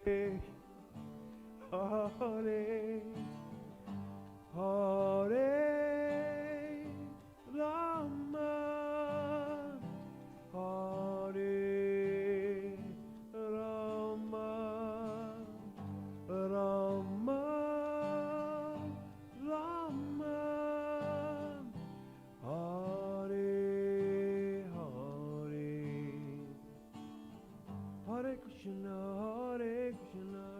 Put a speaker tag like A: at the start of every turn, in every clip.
A: Hare Hare Rama Hare Rama Rama Rama Hare Hare Hare Krishna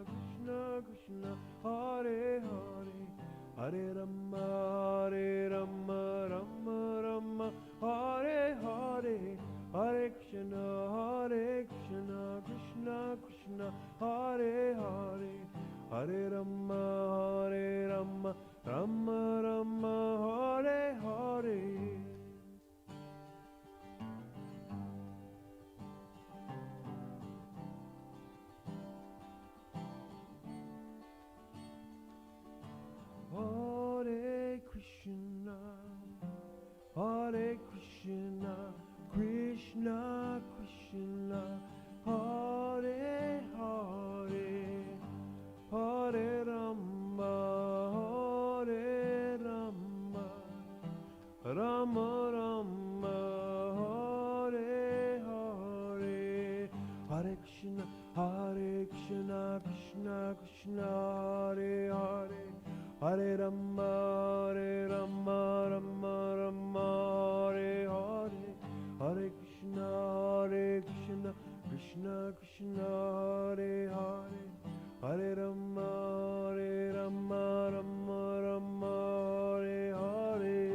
A: Krishna Krishna Hare Hare Hare Rama Rama Rama Hare Hare Hare Krishna Krishna Krishna Hare Hare Hare Rama Rama Rama Hare Hare Hare Krishna Krishna Krishna Hare Hare Hare Rama Rama Rama Hare Hare Hare Krishna Krishna Krishna Hare Hare Hare Rama Rama Rama Hare Hare Hare Krishna Krishna Krishna Hare Hare Hare Rama Rama Rama Hare Hare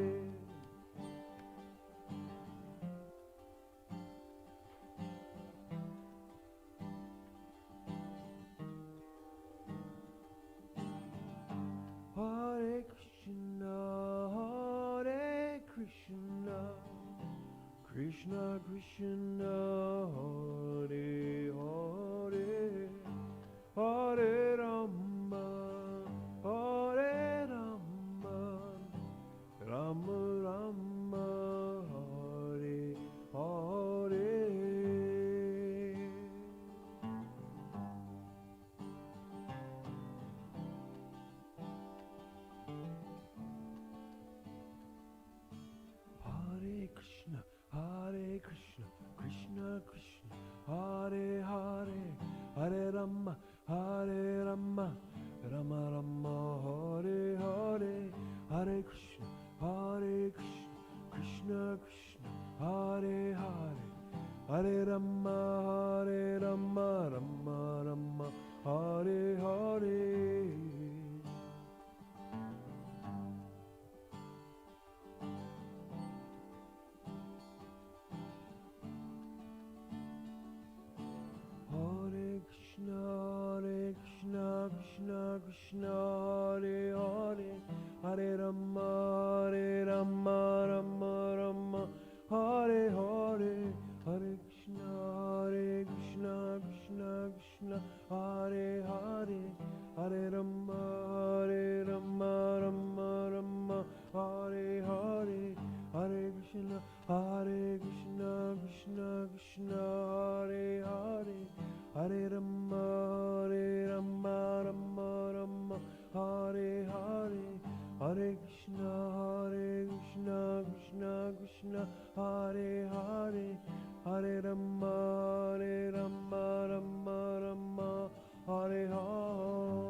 A: Hare Krishna Krishna Krishna Hare Hare Hare Rama Rama Rama Hare Hare Hare Krishna Krishna Krishna Hare Hare Hare Rama Rama Rama Hare Hare Hare Krishna Krishna Krishna Hare Hare Hare Rama Rama Rama Hare Hare Krishna Krishna Hare Hare Hare Rama Rama Rama Hare Hare Hare Krishna Krishna Krishna Hare Hare Hare Rama Rama Rama Hare Hare Hare Krishna Krishna Krishna Hare Hare Hare Rama Rama Hare Hare Hare Krishna Krishna Krishna Hare Hare Hare Rama Rama Hare Hare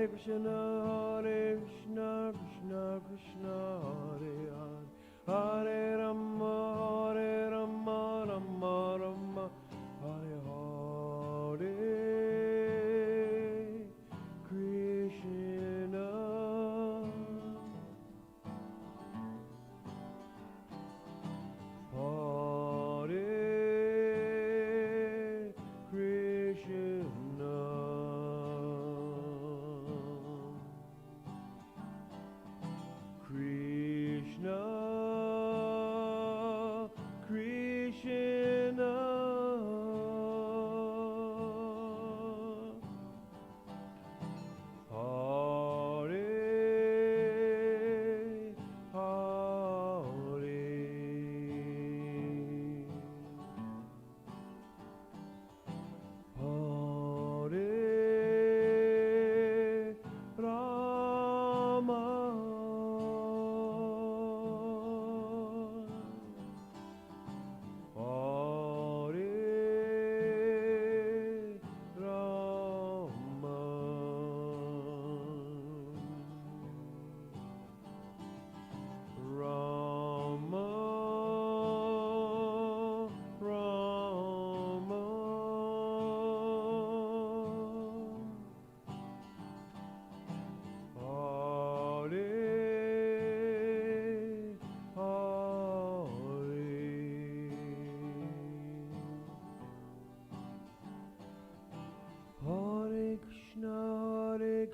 A: Hare Krishna, Krishna Krishna, Hare Hare, Hare Rama, Rama Rama, Hare Hare Krishna.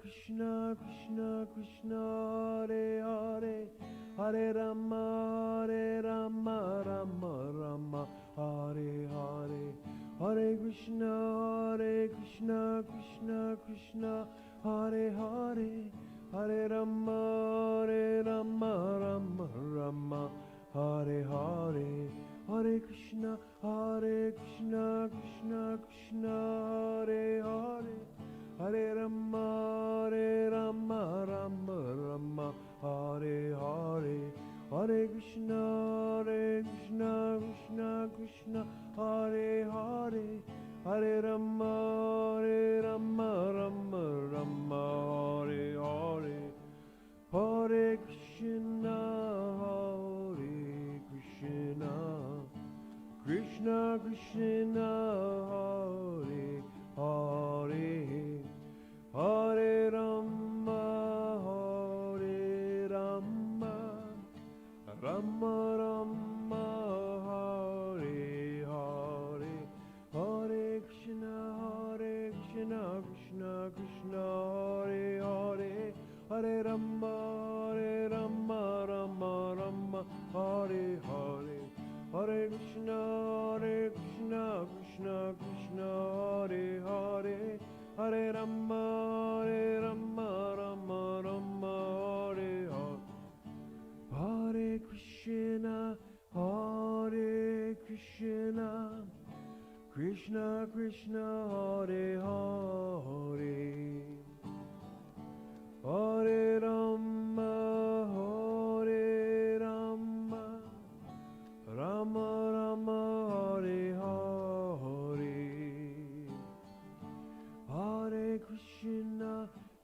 A: Krishna, Krishna Krishna, Hare Hare, Hare Rama, Rama Rama, Hare Hare, Hare Krishna, Krishna Krishna, Hare Hare, Hare Rama, Rama Rama, Hare Hare, Hare Krishna, Krishna Krishna, Hare Hare, Hare Rama, Rama Hare Hare, Hare Krishna, Krishna Krishna, Hare Hare, Hare Rama, Rama Hare Hare, Hare Krishna, Krishna Krishna, Hare Hare, Hare Rama, Rama Hare Hare, Hare Krishna, Krishna Krishna, Hare Hare, Hare Rama, Rama Hare Hare, Hare Krishna, Krishna Krishna, Hare Hare, Hare Rama, Rama Hare Hare, Hare Krishna, Krishna Krishna, Hare Hare, Hare Rama, Rama Hare Hare,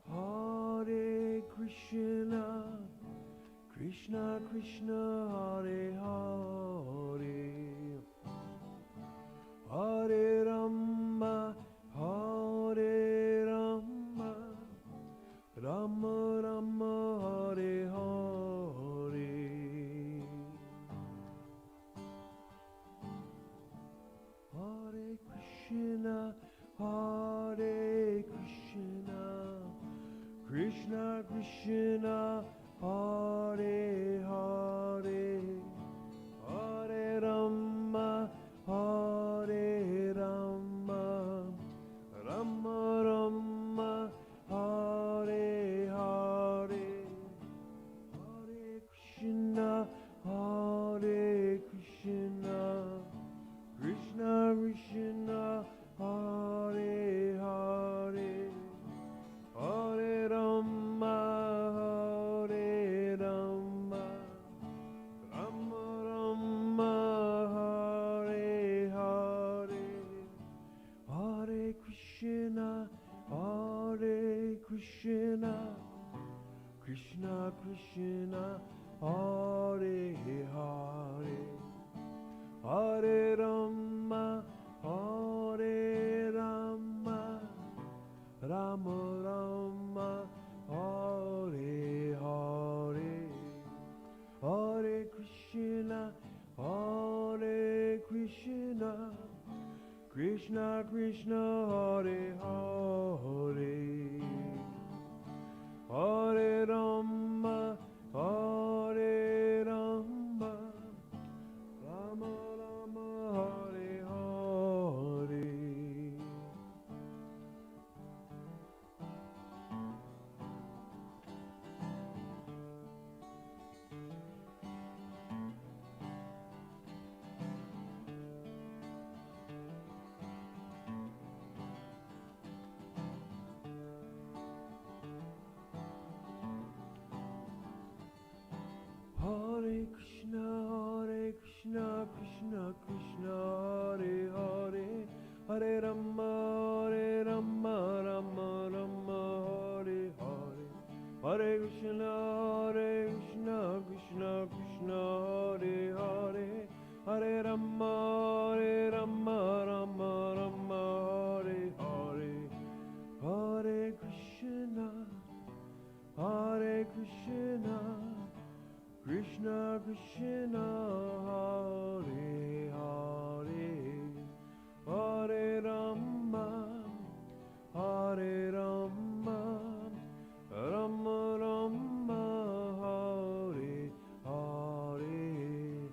A: Hare Krishna, Krishna Krishna, Hare Hare, Hare Rama, Rama Hare Hare, Hare Krishna, Krishna Krishna, Hare Hare, Hare Rama, Rama Hare Hare, Hare Krishna, Krishna Krishna, Hare Hare, Hare Rama, Rama Krishna Krishna Hare Hare Hare Rama Hare Rama Rama Rama Hare Hare Hare Krishna Krishna Krishna Hare Hare Hare Rama Hare Rama Rama Rama Hare Hare Hare Krishna, Krishna Krishna, Hare Hare, Hare Rama, Rama Rama, Hare Hare, Hare Krishna, Krishna Krishna, Hare Hare, Hare Rama, Rama Rama, Hare Hare, Hare Krishna, Krishna Krishna, Hare Hare, Hare Rama, Rama Rama, Hare Hare.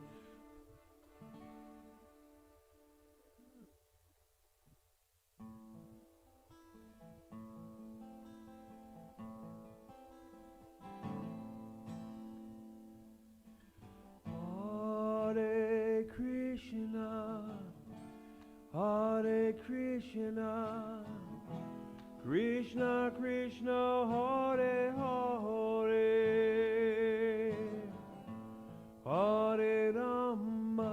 A: Hare Krishna, Krishna Krishna, Hare Hare, Hare Rama,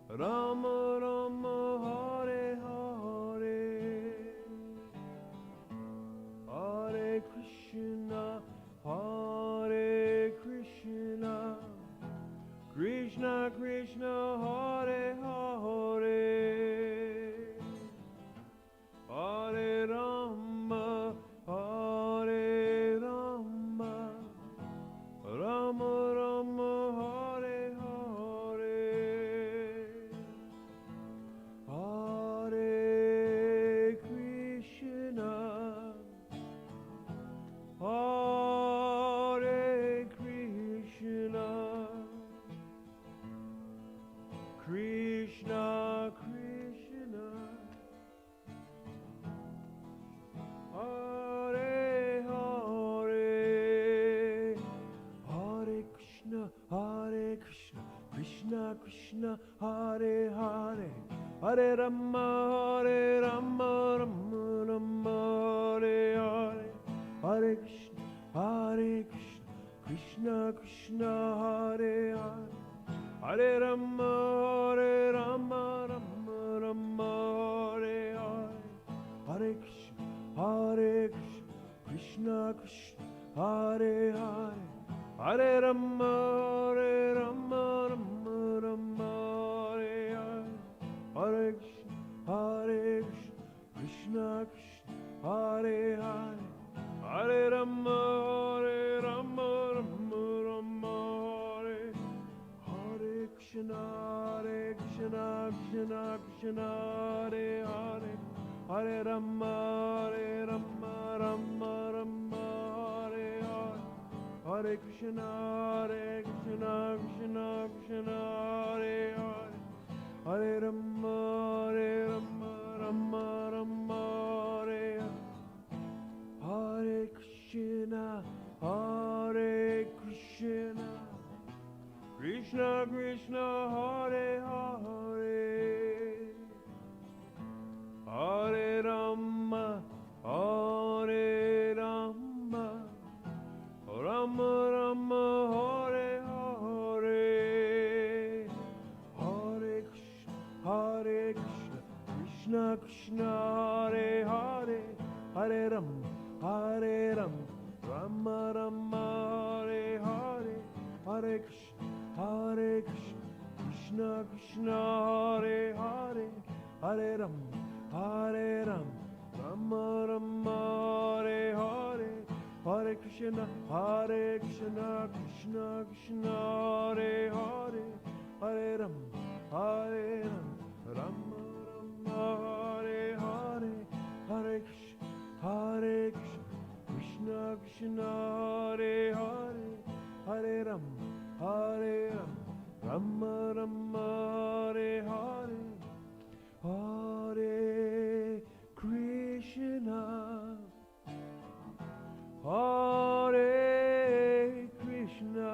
A: Rama Rama, Hare Hare, Hare Krishna, Krishna Krishna, Hare Hare, Hare Rama, Rama Rama, Hare Hare, Hare Krishna, Krishna Krishna, Hare Hare, Hare Krishna, Krishna Krishna, Hare Hare, Hare Rama, Rama Rama, Hare Hare, Hare Krishna, Krishna Krishna, Hare Hare, Hare Rama, Rama Rama, Hare Hare, Hare Krishna, Krishna Krishna, Hare Hare, Hare Rama, Rama Rama, Hare Hare, Hare Krishna, Krishna Krishna, Hare Hare, Hare Rama, Rama Rama, Hare Krishna, Krishna Krishna, Hare Hare, Hare Rama, Rama Hare Hare, Hare Krishna, Krishna Krishna, Hare Hare, Hare Rama, Rama Hare Hare, Hare Krishna, Krishna Krishna, Hare Hare, Hare Rama, Rama Rama, Hare Hare, Hare Krishna, Rama Rama, Hare Hare, Hare Krishna, Krishna Krishna, Hare Hare, Hare Rama, Rama Rama, Hare Hare, Hare Krishna, Krishna, Hare Hare, Hare Rama, Rama Rama, Hare Hare, Hare Krishna, Hare Krishna,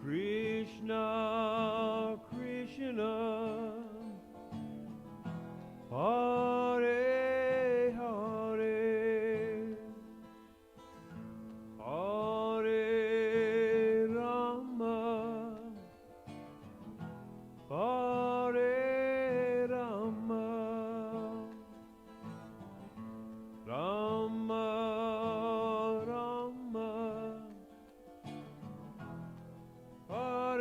A: Krishna Krishna, Hare Hare, Hare Rama, Hare Rama, Rama Rama, Hare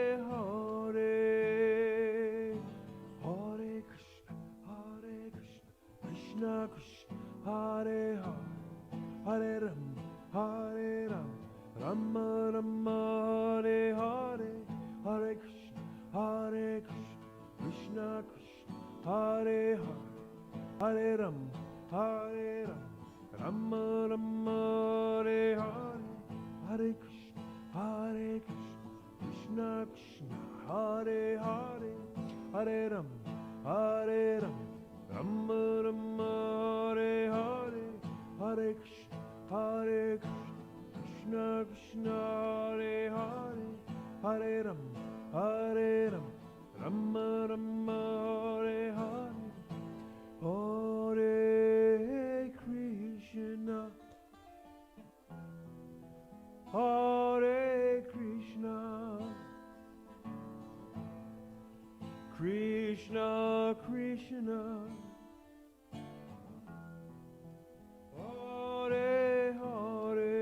A: Hare, Hare Krishna, Krishna Krishna, Hare Hare, Hare Rama, Rama Rama, Hare Hare, Hare Krishna, Krishna Krishna, Hare Hare, Hare Rama, Rama Rama, Hare Hare, Hare Krishna, Krishna Krishna, Hare Hare, Hare Rama, Rama Rama, Hare Hare, Hare Krishna, Krishna Krishna, Hare Hare, Hare Rama, Rama Rama, Hare Hare, Hare Krishna, Hare Krishna, Krishna Krishna, Hare Hare,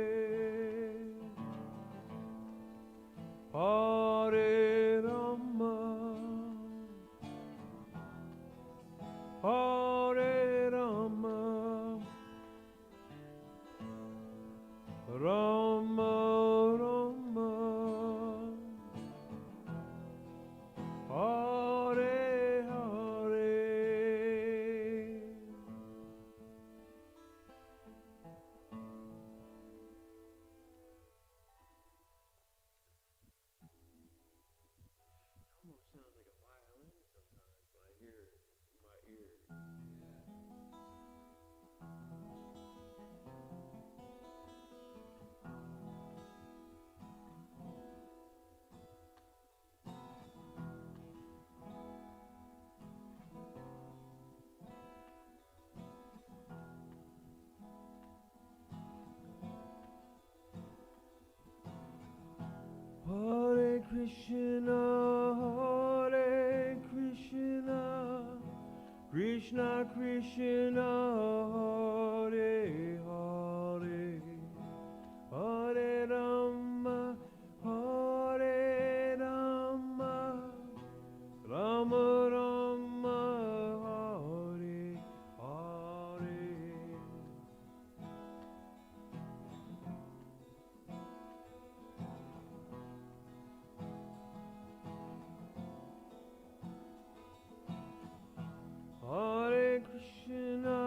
A: Hare Rama, Hare Rama, Rama Rama, Hare Hare. Almost sounds like a violin sometimes when I hear it in my ear. Hare Krishna, Krishna Krishna, Hare Hare, Hare Rama, Rama Rama, Hare Hare. Hare Krishna,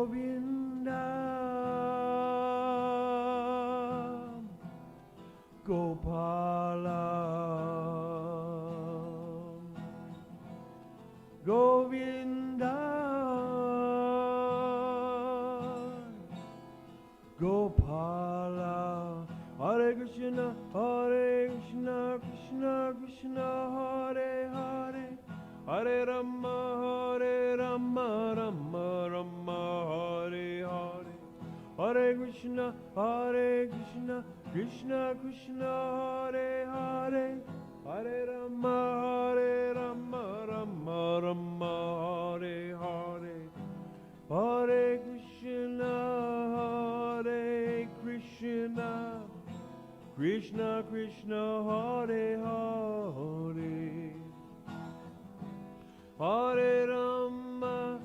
A: Govinda, Gopala, Govinda, Gopala. Hare Krishna, Krishna Krishna, Hare Hare, Hare Rama, Rama Rama, Hare Hare. Hare Krishna, Krishna Krishna, Hare Hare, Hare Rama, Rama Rama, Hare Hare. Hare Krishna, Krishna Krishna, Hare Hare, Hare Rama,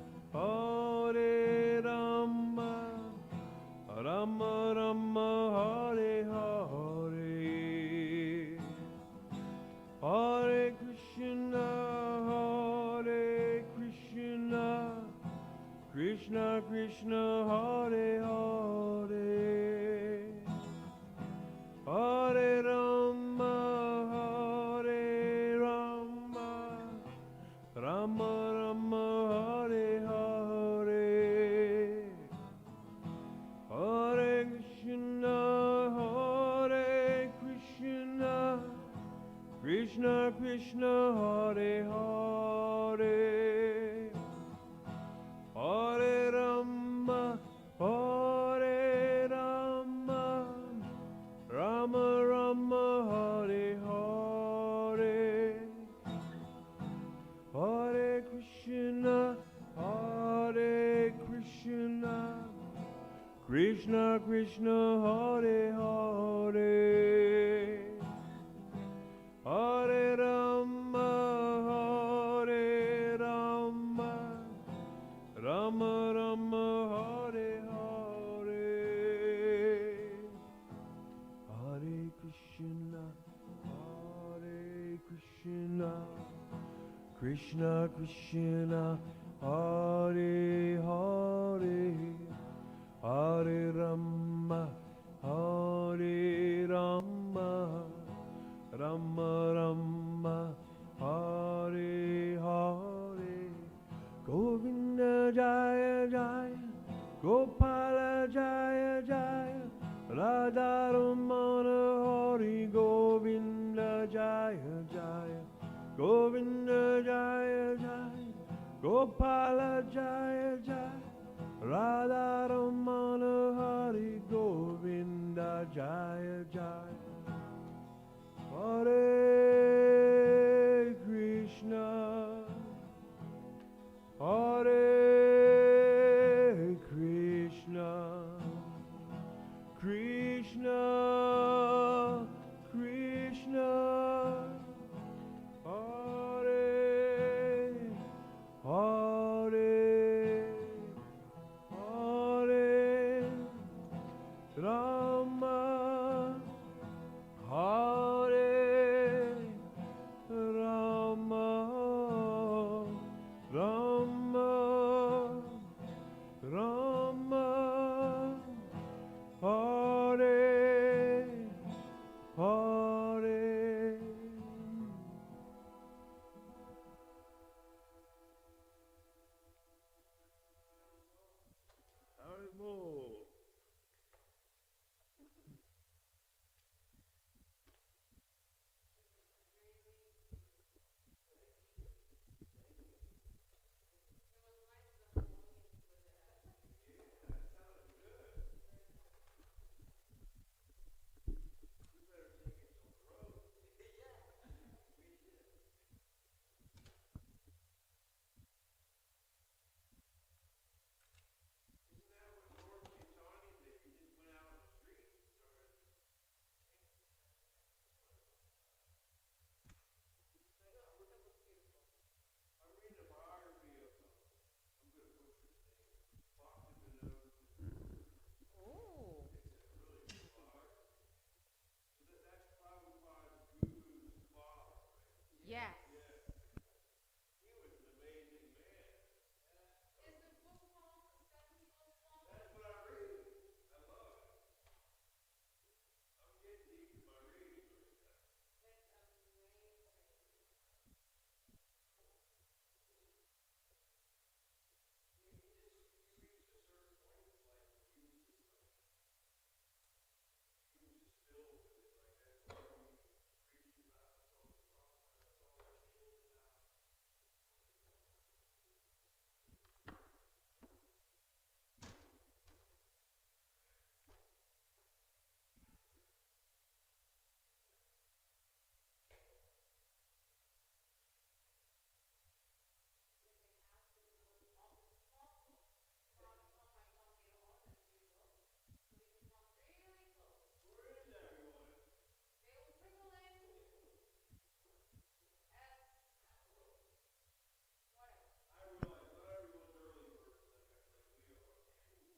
A: Rama Rama, Hare Hare. Hare Krishna, Krishna Krishna, Hare Hare, Hare Rama, Rama Rama, Hare Hare. Hare Krishna, Krishna Krishna, Hare Hare, Hare Rama, Rama Rama, Hare Hare. Hare Krishna, Krishna Krishna, Hare Hare, Hare Rama, Rama Rama, Hare Hare. Hare Krishna, Krishna Krishna, Hare Hare, Hare Rama, Rama Rama, Hare Hare. Govinda Jaya Jaya, Gopala Jaya Jaya, Radha Ramana Hari Govinda Jaya Jaya, Govinda Jaya Jaya, Gopala Jaya Jaya, Radha Ramana Hari Govinda Jaya Jaya. Hare Krishna, Hare Krishna, Krishna Krishna, Hare Hare, Hare Rama, Hare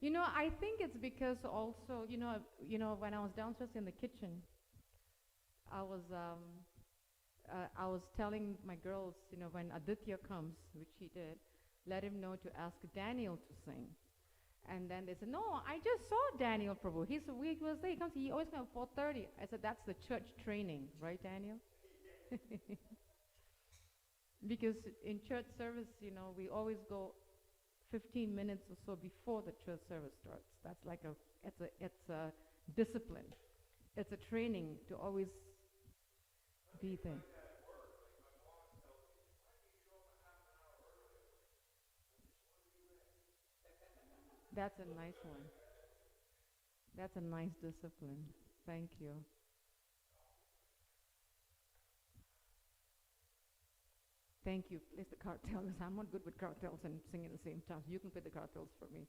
B: You know, I think it's because also, when I was downstairs in the kitchen, I was telling my girls, when Aditya comes, which he did, let him know to ask Daniel to sing. And then they said, no, I just saw Daniel Prabhu. He was there. He comes. He always comes at 4:30. I said, that's the church training, right, Daniel? Because in church service, we always go 15 minutes or so before the church service starts. That's like it's a discipline. It's a training to always be there. That's a nice one. That's a nice discipline. Thank you. Thank you. Place the cartels. I'm not good with cartels and singing at the same time. You can play the cartels for me.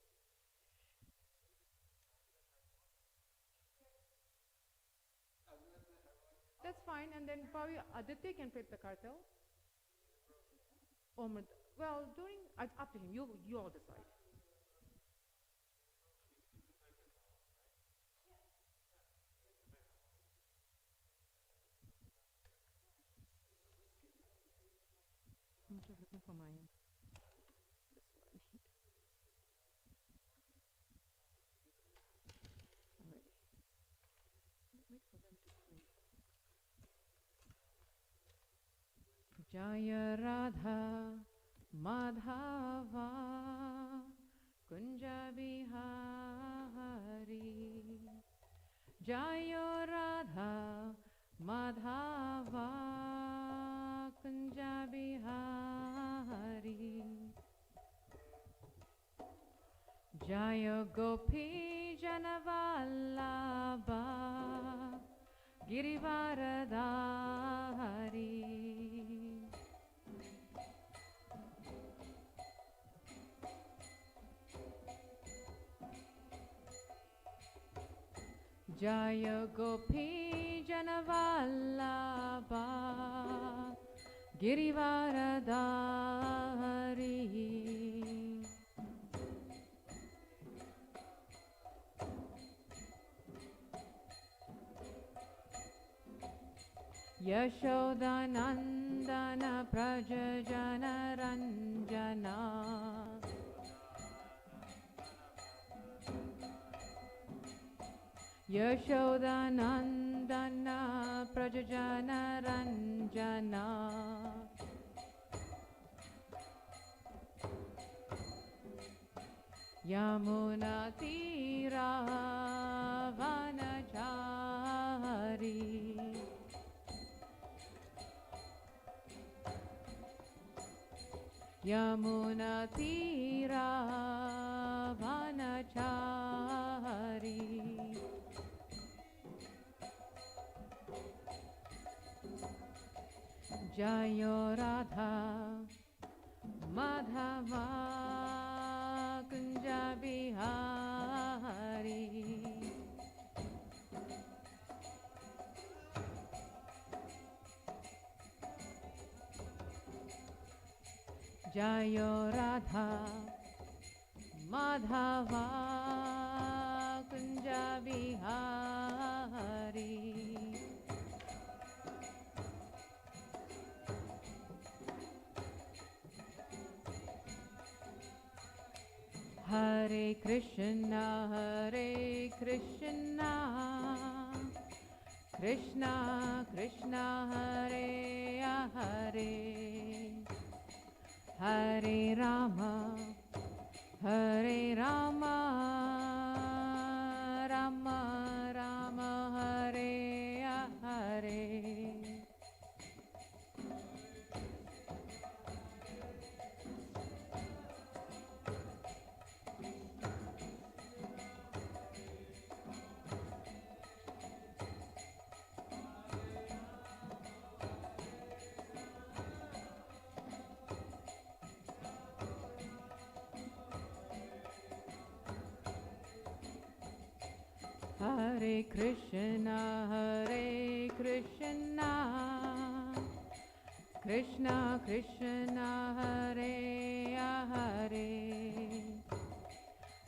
B: That's fine. And then probably Aditya can play the cartel. Well, it's up to him. You all decide. I'm just looking for my this one. Alright. Wait for them to play. Jaya Radha Madhava Kunja Bihari Jaya Radha Madhava Kunja Bihari Jaya Gopi Janavallabha Girivaradhari Jaya Gopi Janavallabha Girivaradhari Yashodanandana Prajajana Ranjana Yashodanandana Prajajana Ranjana Yamuna Tira Vanachari Yamuna Tira Vanachari Jayo Radha Madhava Kunja Bihari Jayo Radha Madhava Kunja Bihari Hare Krishna Krishna Krishna Hare Hare Hare Rama Hare Rama Rama Rama Hare Hare Hare Krishna Krishna Krishna Hare Hare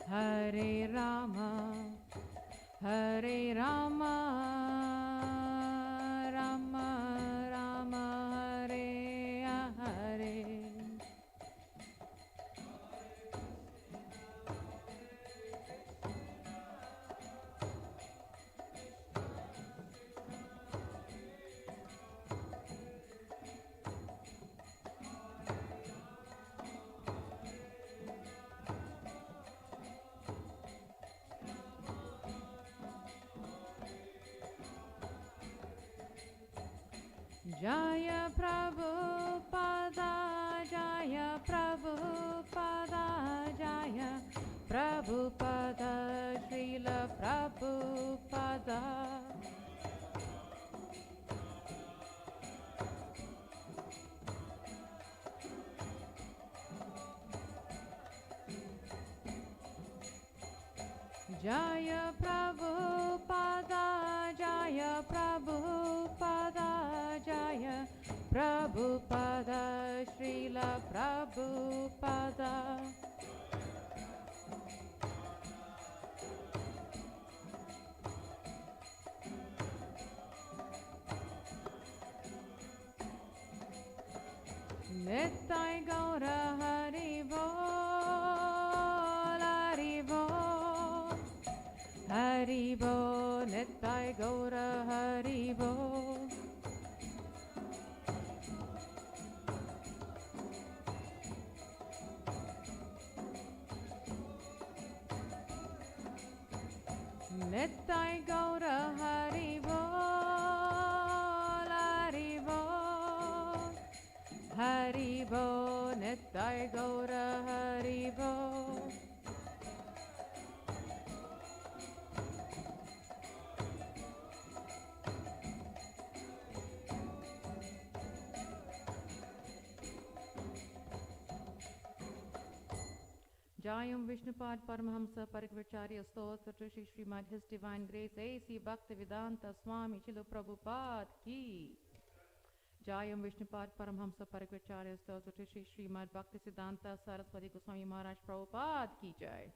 B: Hare Jaya Prabhupada, Jaya Prabhupada, Jaya Prabhupada, Srila Prabhupada. Jaya Prabhupada, Jaya Prabhupada, Jaya Prabhupada, Srila Prabhupada. Nittai Gaura Hari Bol, Hari Bol, Hari Bol, Nittai Gaura Hari Bol. Nittai Gaura Hari Bol, Hari Bol, Hari Bol, Nittai Gaura Hari Bol. Jayam Vishnupad Paramahamsa Parikvacharya Stotra Shri Srimad His Divine Grace A.C. Bhaktivedanta Swami Srila Prabhupada Ki. Jayam Vishnupad Paramahamsa Parikvacharya Stotra Shri Srimad Bhaktisiddhanta Saraswati Goswami Maharaj Prabhupada Ki Jai.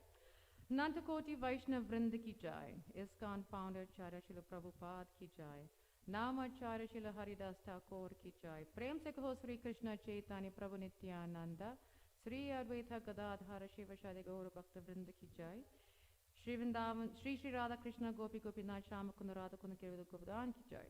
B: Nantakoti Vaishnav Vrinda Ki Jai. ISKCON Founder Charya Srila Prabhupada Ki Jai. Namacharya Srila Haridas Thakur Ki Jai. Prem se kaho Sri Krishna Chaitanya Prabhu Nityananda Sri Advaita Gadadhara Shiva Shadi Gaura Bhakta Vrinda Ki Jai. Shri Vrindavan, Shri Shri Radha Krishna Gopi Gopinath Shama Kunda Radha Kunda Kirvida Govardhan Ki Jai.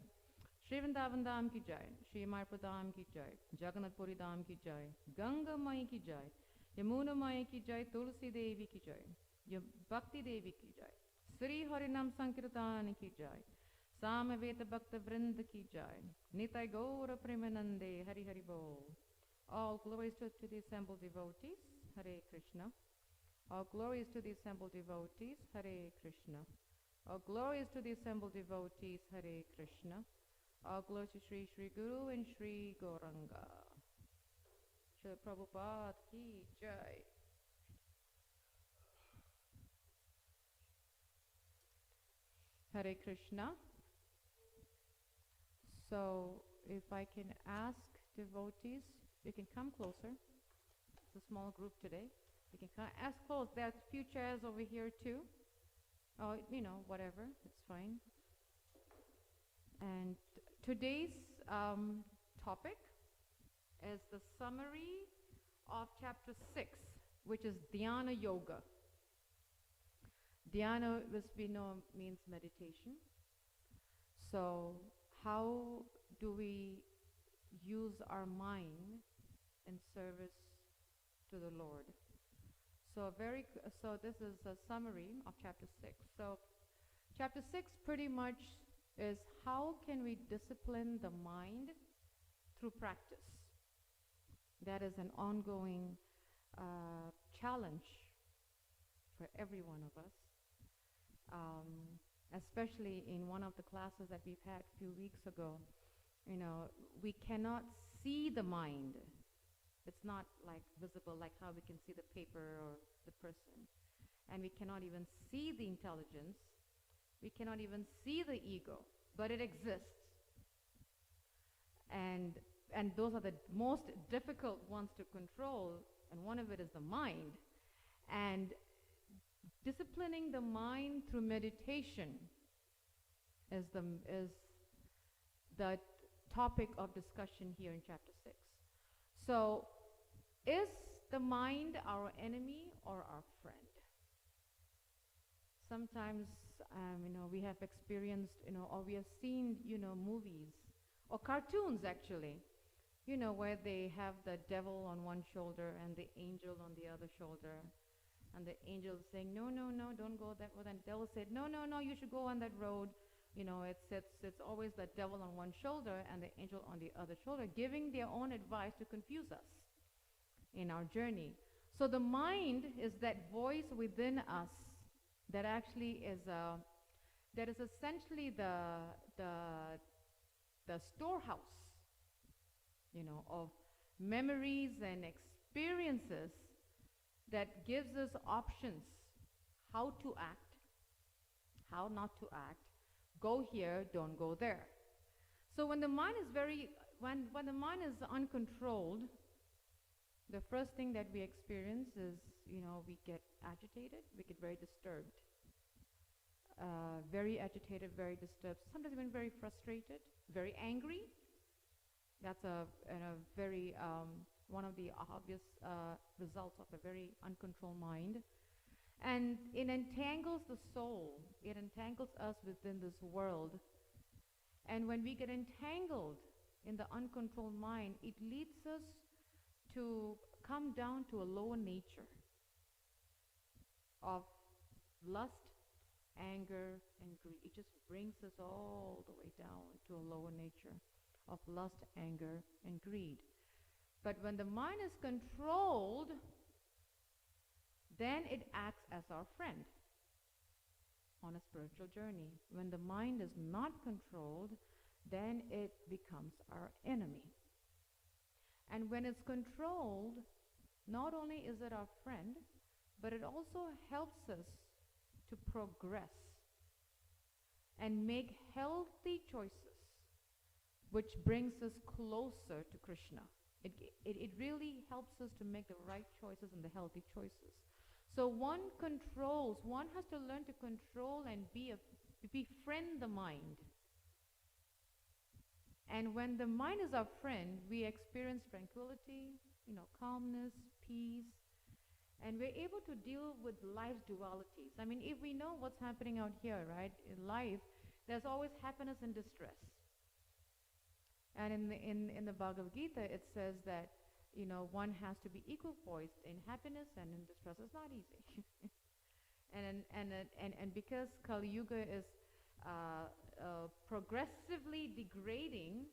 B: Shri Vrindavan Dham Ki Jai. Shri Mayapur Dham Ki Jai. Jagannath Puri Dham Ki Jai. Ganga Mai Ki Jai. Yamuna Mai Ki Jai. Tulsi Devi Ki Jai. Bhakti Devi Ki Jai. Sri Harinam Sankirtan Ki Jai. Samaveta Bhakta Vrinda Ki Jai. Nitai Gaura Premanande Hari Hari Bol. All glories to the assembled devotees, Hare Krishna. All glories to the assembled devotees, Hare Krishna. All glories to the assembled devotees, Hare Krishna. All glories to Sri Sri Guru and Sri Gauranga. Srila Prabhupada Ki Jai. Hare Krishna. So, if I can ask devotees, you can come closer. It's a small group today. You can come as close. There's a few chairs over here too. Oh, whatever. It's fine. And today's topic is the summary of chapter 6, which is Dhyana Yoga. Dhyana, as we know, means meditation. So how do we use our mind in service to the Lord? So this is a summary of chapter 6. So chapter 6 pretty much is how can we discipline the mind through practice. That is an ongoing challenge for every one of us, especially in one of the classes that we've had a few weeks ago. We cannot see the mind. It's not like visible like how we can see the paper or the person. And we cannot even see the intelligence. We cannot even see the ego, but it exists. And those are the most difficult ones to control, and one of it is the mind. And disciplining the mind through meditation is the topic of discussion here in chapter 6. So, is the mind our enemy or our friend? Sometimes, we have experienced, or we have seen, movies or cartoons actually, where they have the devil on one shoulder and the angel on the other shoulder. And the angel is saying, no, don't go that way. And the devil said, no, you should go on that road. It's always the devil on one shoulder and the angel on the other shoulder, giving their own advice to confuse us in our journey. So the mind is that voice within us that actually is that is essentially the storehouse, of memories and experiences that gives us options how to act, how not to act, go here, don't go there. So when the mind is when the mind is uncontrolled, the first thing that we experience is, we get agitated, we get very disturbed. Very agitated, very disturbed, sometimes even very frustrated, very angry. That's a very one of the obvious results of a very uncontrolled mind. And it entangles the soul. It entangles us within this world. And when we get entangled in the uncontrolled mind, it leads us to come down to a lower nature of lust, anger, and greed. It just brings us all the way down to a lower nature of lust, anger, and greed. But when the mind is controlled, then it acts as our friend on a spiritual journey. When the mind is not controlled, then it becomes our enemy. And when it's controlled, not only is it our friend, but it also helps us to progress and make healthy choices, which brings us closer to Krishna. It really helps us to make the right choices and the healthy choices. So one has to learn to control and befriend the mind. And when the mind is our friend, we experience tranquility, calmness, peace, and we're able to deal with life's dualities. I mean, if we know what's happening out here, right, in life, there's always happiness and distress. And in the Bhagavad Gita, it says that, one has to be equipoised in happiness and in distress. It's not easy. and because Kali Yuga is progressively degrading,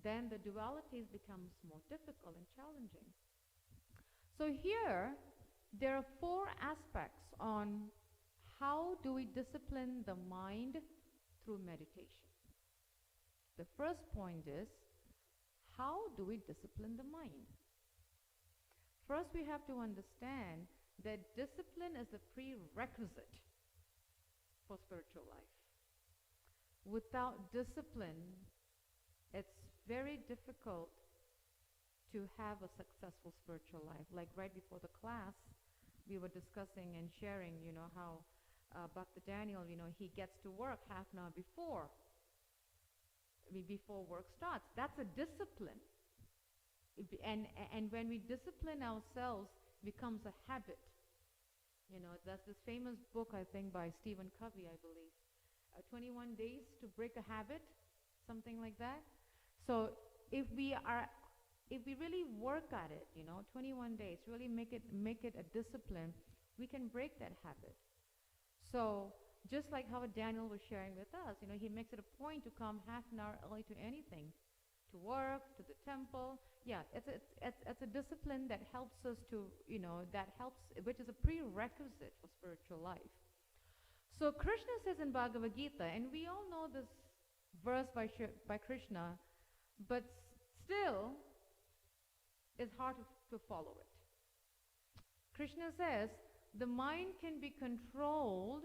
B: then the dualities becomes more difficult and challenging. So here, there are 4 aspects on how do we discipline the mind through meditation. The first point is, how do we discipline the mind? First, we have to understand that discipline is a prerequisite for spiritual life. Without discipline, it's very difficult to have a successful spiritual life. Like right before the class, we were discussing and sharing, how Bhakti Daniel, he gets to work half an hour before work starts. That's a discipline. And when we discipline ourselves, it becomes a habit. That's this famous book, I think, by Stephen Covey, I believe. 21 Days to Break a Habit, something like that. So if we really work at it, 21 days, really make it a discipline, we can break that habit. So just like how Daniel was sharing with us, he makes it a point to come half an hour early to anything, to work, to the temple. Yeah, it's a discipline that helps us to, which is a prerequisite for spiritual life. So Krishna says in Bhagavad Gita, and we all know this verse by Krishna, but still, it's hard to follow it. Krishna says, the mind can be controlled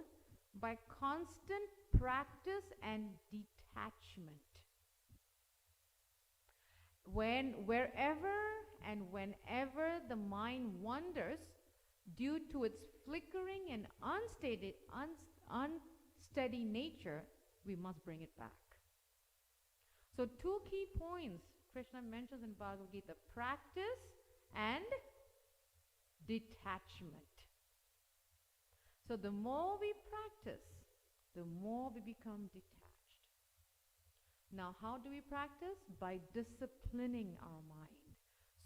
B: by constant practice and detachment. Wherever and whenever the mind wanders due to its flickering and unsteady nature, we must bring it back. So 2 key points Krishna mentions in Bhagavad Gita: practice and detachment. So the more we practice, the more we become detached. Now, how do we practice? By disciplining our mind.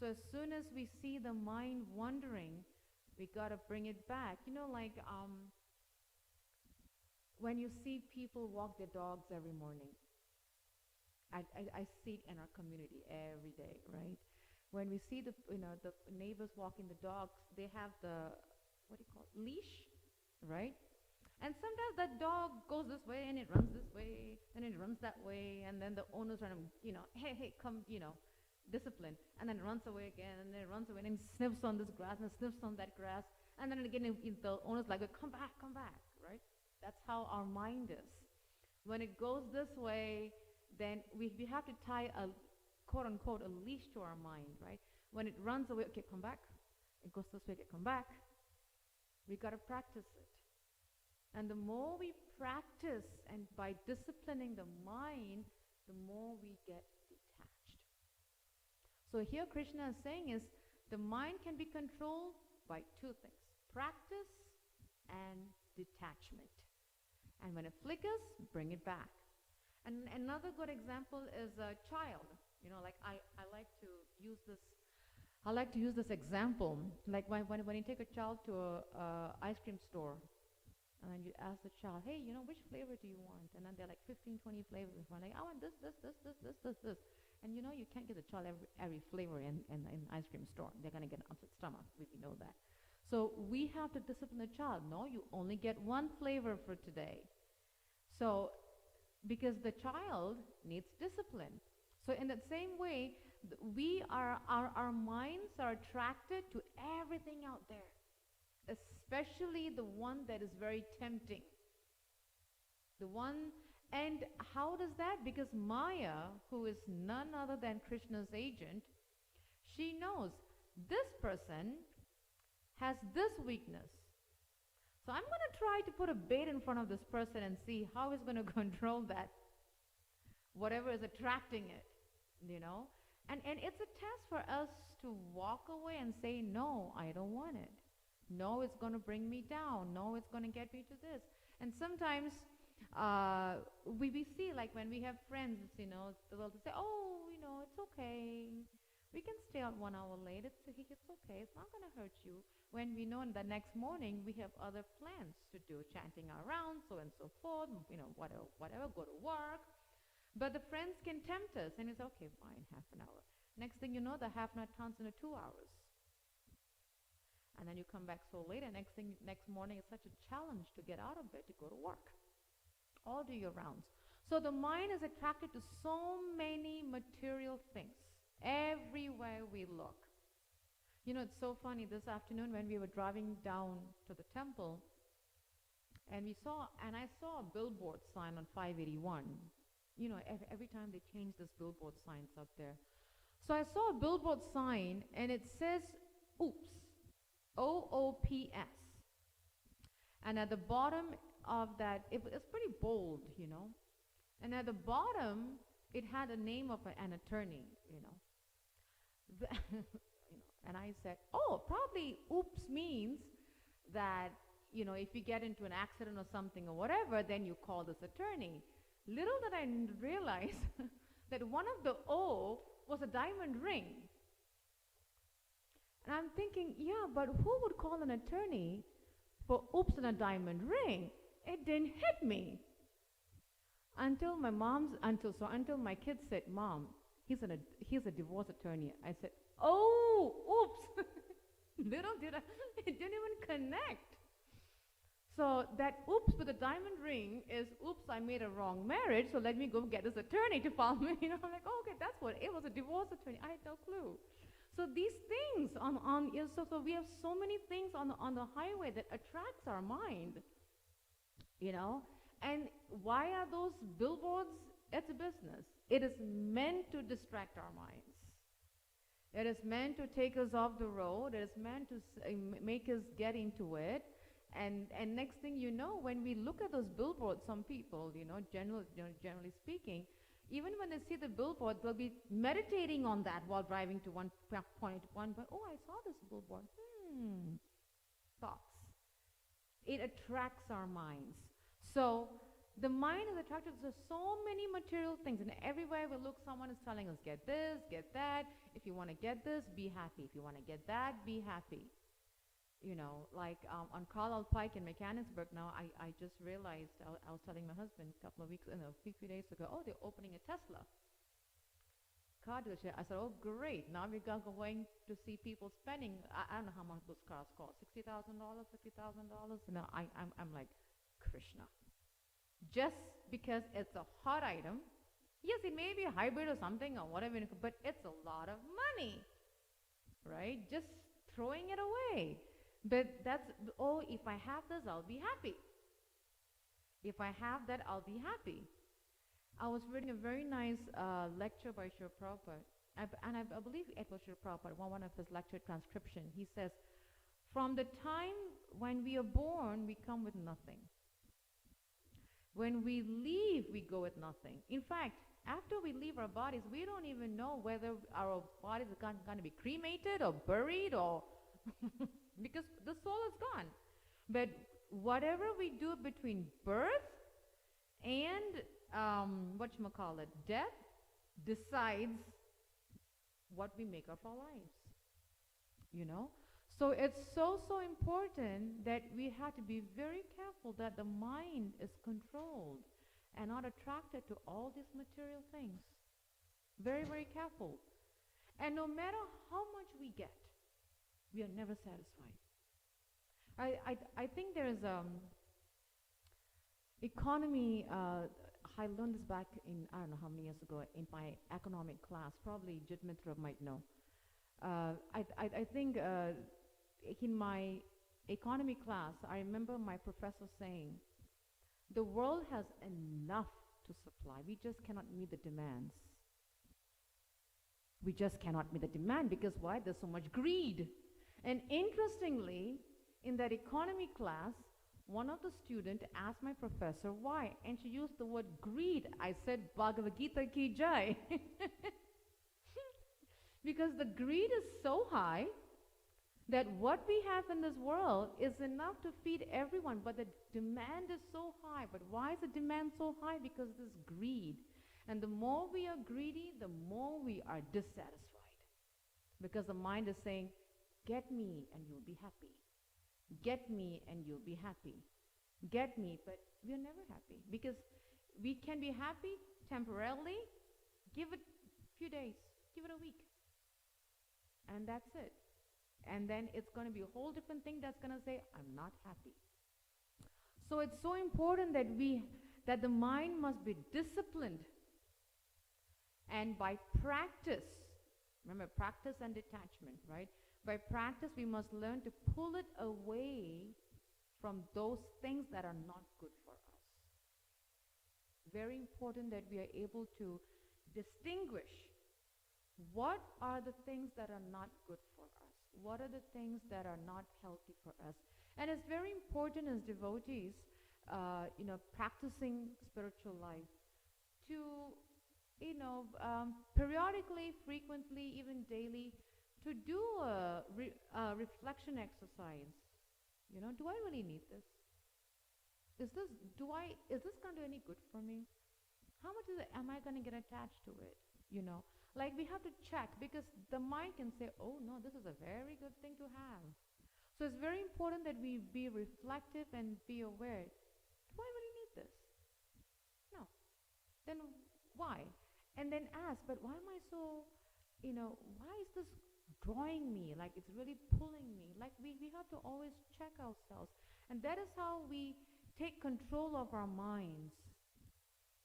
B: So as soon as we see the mind wandering, we got to bring it back. When you see people walk their dogs every morning, I see it in our community every day, right? When we see the neighbors walking the dogs, they have the, what do you call it, leash, right? And sometimes that dog goes this way and it runs this way and it runs that way, and then the owners are, hey, come, discipline, and then it runs away again, and then it runs away and it sniffs on this grass and sniffs on that grass, and then again the owner's like, come back, right? That's how our mind is. When it goes this way, then we have to tie a quote-unquote a leash to our mind, right? When it runs away, okay, come back. It goes this way, okay, come back. We got to practice it. And the more we practice, and by disciplining the mind, the more we get detached. So here Krishna is saying is, the mind can be controlled by two things: practice and detachment. And when it flickers, bring it back. And another good example is a child. Like I like to use this. I like to use this example. Like when you take a child to a ice cream store, and then you ask the child, hey, which flavor do you want? And then they're like 15, 20 flavors. We're like, I want this. And you can't give the child every flavor in ice cream store. They're going to get an upset stomach. We know that. So we have to discipline the child. No, you only get one flavor for today. So, because the child needs discipline. So in that same way, our minds are attracted to everything out there, especially the one that is very tempting. And how does that? Because Maya, who is none other than Krishna's agent, she knows this person has this weakness. So I'm going to try to put a bait in front of this person and see how he's going to control that, whatever is attracting it, And it's a test for us to walk away and say, no, I don't want it. No, it's going to bring me down. No, it's going to get me to this. And sometimes we see, like when we have friends, they'll say, oh, it's okay. We can stay out 1 hour late. It's okay. It's not going to hurt you. When we know the next morning we have other plans to do, chanting our rounds, so and so forth, whatever, go to work. But the friends can tempt us, and it's okay, fine, half an hour. Next thing you know, the half an hour turns into 2 hours. And then you come back so late, and next morning it's such a challenge to get out of bed to go to work. All do your rounds. So the mind is attracted to so many material things everywhere we look. It's so funny, this afternoon when we were driving down to the temple, and I saw a billboard sign on 581. Every time they change this billboard signs up there. So I saw a billboard sign, and it says, oops, OOPS. And at the bottom of that, it's pretty bold, And at the bottom, it had a name of an attorney, And I said, oh, probably oops means that, if you get into an accident or something or whatever, then you call this attorney. Little did I realize that one of the O was a diamond ring. And I'm thinking, yeah, but who would call an attorney for oops and a diamond ring? It didn't hit me. Until my kids said, Mom, he's a divorce attorney. I said, oh, oops. Little did it didn't even connect. So that oops with a diamond ring is, oops, I made a wrong marriage, so let me go get this attorney to file me. I'm like, oh, okay, that's what it was, a divorce attorney. I had no clue. So these things so we have so many things on the highway that attracts our mind, And why are those billboards? It's a business. It is meant to distract our minds. It is meant to take us off the road. It is meant to make us get into it. And next thing you know, when we look at those billboards, some people, generally speaking, even when they see the billboard, they'll be meditating on that while driving to one point. Oh, I saw this billboard. Thoughts. It attracts our minds. So the mind is attracted to so many material things, and everywhere we look, someone is telling us, get this, get that. If you want to get this, be happy. If you want to get that, be happy. like on Carlisle Pike in Mechanicsburg now, I just realized, I was telling my husband a few days ago, oh, they're opening a Tesla car dealership. I said, oh, great. Now we're going to see people spending, I don't know how much those cars cost, $60,000, $50,000. I'm like, Krishna. Just because it's a hot item, yes, it may be a hybrid or something or whatever, but it's a lot of money, right? Just throwing it away. But that's, oh, if I have this, I'll be happy. If I have that, I'll be happy. I was reading a very nice lecture by Srila Prabhupada, and I believe it was Srila Prabhupada, one of his lecture transcription. He says, from the time when we are born, we come with nothing. When we leave, we go with nothing. In fact, after we leave our bodies, we don't even know whether our bodies are going to be cremated or buried or because the soul is gone. But whatever we do between birth and death decides what we make of our lives. So it's so important that we have to be very careful that the mind is controlled and not attracted to all these material things. Very, very careful. And no matter how much we get, we are never satisfied. I think there is economy, I learned this back in, I don't know how many years ago, in my economic class. Probably Jit Mitra might know. I think in my economy class, I remember my professor saying, the world has enough to supply. We just cannot meet the demands. We just cannot meet the demand because why? There's so much greed. And interestingly, in that economy class, one of the students asked my professor why, and she used the word greed. I said, Bhagavad Gita ki jai. Because the greed is so high that what we have in this world is enough to feed everyone, but the demand is so high. But why is the demand so high? Because there's greed. And the more we are greedy, the more we are dissatisfied. Because the mind is saying, get me and you'll be happy. Get me and you'll be happy. Get me, but we're never happy. Because we can be happy temporarily, give it a few days, give it a week. And that's it. And then it's going to be a whole different thing that's going to say, I'm not happy. So it's so important that the mind must be disciplined. And by practice, remember practice and detachment, right? By practice, we must learn to pull it away from those things that are not good for us. Very important that we are able to distinguish what are the things that are not good for us. What are the things that are not healthy for us? And it's very important as devotees, practicing spiritual life to, periodically, frequently, even daily, to do a reflection exercise. Do I really need this? Is this going to do any good for me? How much am I going to get attached to it? Like we have to check, because the mind can say, oh no, this is a very good thing to have. So it's very important that we be reflective and be aware. Do I really need this? No. Then why? And then ask, but why am I so, why is this drawing me? Like it's really pulling me. Like we have to always check ourselves. And that is how we take control of our minds.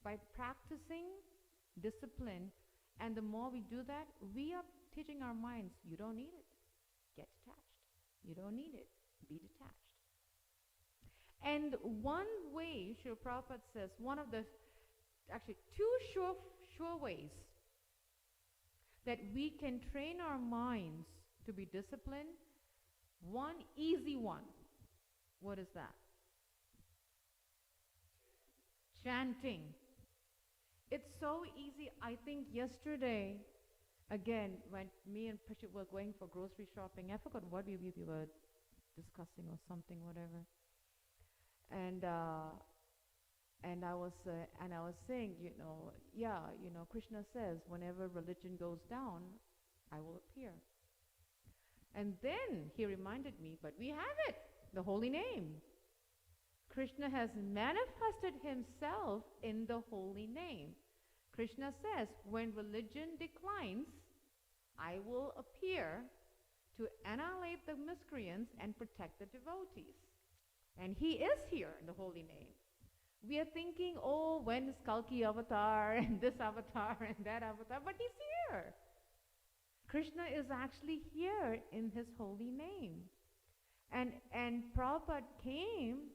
B: By practicing discipline. And the more we do that, we are teaching our minds, you don't need it. Get detached. You don't need it. Be detached. And one way, Srila Prabhupada says, two sure ways that we can train our minds to be disciplined. One easy one. What is that? Chanting. It's so easy. I think yesterday, again, when me and Prashit were going for grocery shopping, I forgot what we were discussing or something, whatever. And I was saying, Krishna says, whenever religion goes down, I will appear. And then he reminded me, but we have it, the holy name. Krishna has manifested himself in the holy name. Krishna says, when religion declines, I will appear to annihilate the miscreants and protect the devotees. And he is here in the holy name. We are thinking, oh, when is Kalki avatar and this avatar and that avatar, but he's here. Krishna is actually here in his holy name. And Prabhupada came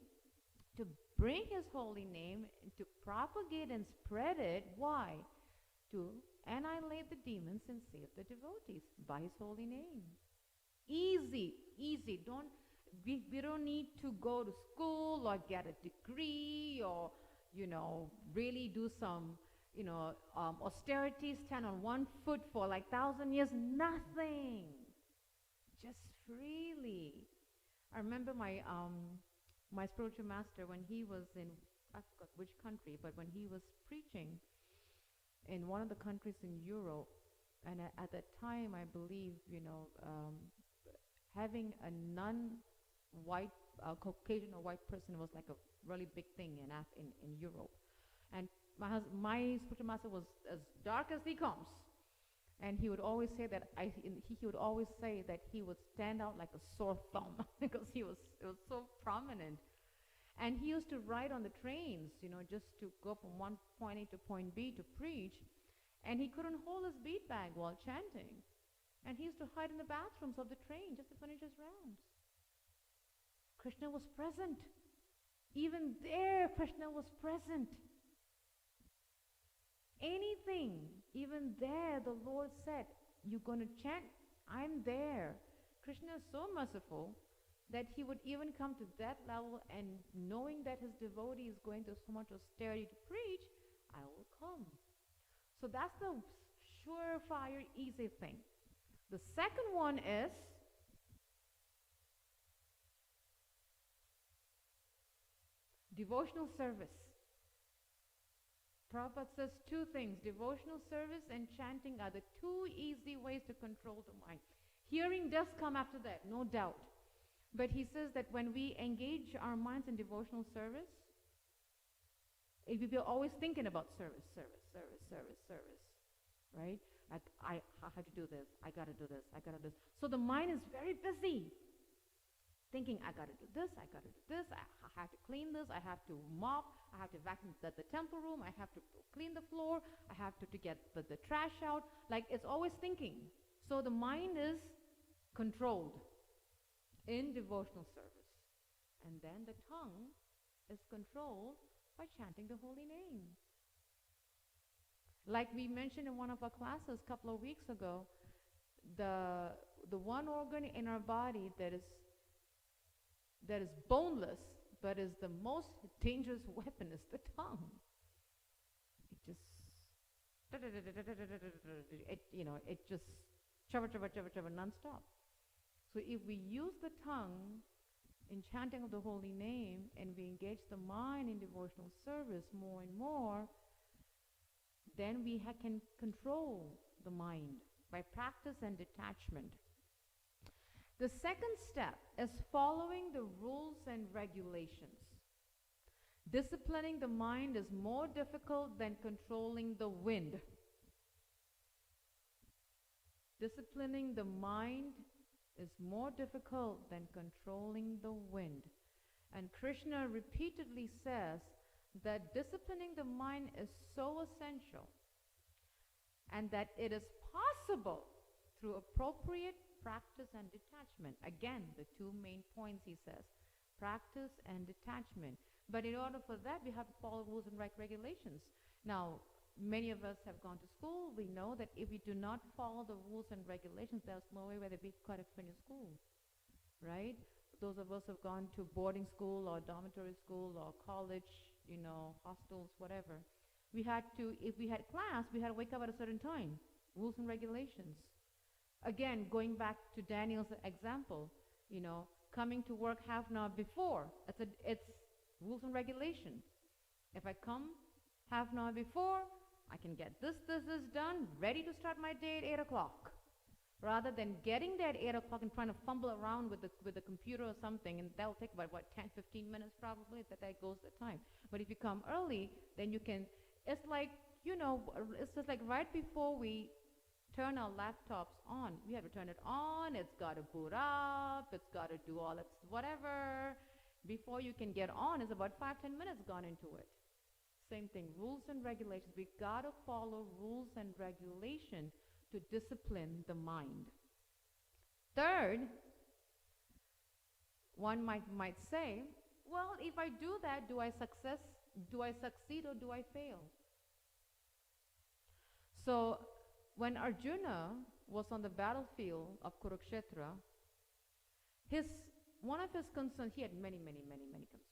B: to bring his holy name, to propagate and spread it. Why? To annihilate the demons and save the devotees by his holy name. Easy, easy. We don't need to go to school or get a degree or, really do some, austerities, stand on one foot for like 1,000 years. Nothing. Just freely. I remember my spiritual master, when he was in, I forgot which country, but when he was preaching in one of the countries in Europe, and at that time, I believe, having a non-white, Caucasian or white person was like a really big thing in Europe. And my spiritual master was as dark as he comes. And he would always say that he would always say that he would stand out like a sore thumb because it was so prominent. And he used to ride on the trains, just to go from one point A to point B to preach. And he couldn't hold his bead bag while chanting. And he used to hide in the bathrooms of the train just to finish his rounds. Krishna was present. Even there, Krishna was present. Anything, even there, the Lord said, you're going to chant, I'm there. Krishna is so merciful that he would even come to that level, and knowing that his devotee is going through so much austerity to preach, I will come. So that's the surefire, easy thing. The second one is devotional service. Prabhupada says two things. Devotional service and chanting are the two easy ways to control the mind. Hearing does come after that, no doubt. But he says that when we engage our minds in devotional service, we're always thinking about service, right? Like, I have to do this, I got to do this, I got to do this. So the mind is very busy thinking, I got to do this, I got to do this, I have to clean this, I have to mop, I have to vacuum the temple room, I have to clean the floor, I have to get the trash out. Like, it's always thinking. So the mind is controlled in devotional service. And then the tongue is controlled by chanting the holy name. Like we mentioned in one of our classes a couple of weeks ago, the one organ in our body that is boneless but is the most dangerous weapon is the tongue. It just chava non-stop. So if we use the tongue in chanting of the holy name and we engage the mind in devotional service more and more, then we can control the mind by practice and detachment. The second step is following the rules and regulations. Disciplining the mind is more difficult than controlling the wind. Disciplining the mind is more difficult than controlling the wind. And Krishna repeatedly says that disciplining the mind is so essential, and that it is possible through appropriate practice and detachment. Again, the two main points he says, practice and detachment. But in order for that, we have to follow rules and regulations. Now, many of us have gone to school. We know that if we do not follow the rules and regulations, there's no way whether we could have finished school, right? Those of us who have gone to boarding school or dormitory school or college, hostels, whatever. We had to, if we had class, we had to wake up at a certain time. Rules and regulations. Again, going back to Daniel's example, coming to work half an hour before. It's rules and regulations. If I come half an hour before, I can get this done, ready to start my day at 8 o'clock. rather than getting there at 8 o'clock and trying to fumble around with the computer or something, and that'll take about, 10, 15 minutes probably, that goes the time. But if you come early, then you can, it's like, it's just like right before we turn our laptops on, we have to turn it on, it's got to boot up, it's got to do all its whatever. Before you can get on, it's about 5-10 minutes gone into it. Same thing, rules and regulations. We got to follow rules and regulation to discipline the mind. Third, one might say, well, if I do that, do I succeed or do I fail? So when Arjuna was on the battlefield of Kurukshetra, one of his concerns, he had many concerns.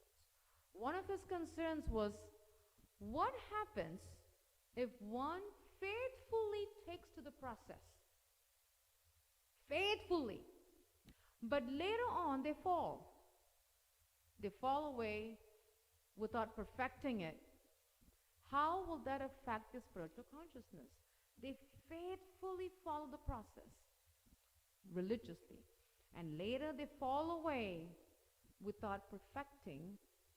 B: One of his concerns was, what happens if one faithfully takes to the process? Faithfully. But later on they fall. They fall away without perfecting it. How will that affect their spiritual consciousness? They faithfully follow the process religiously, and later they fall away without perfecting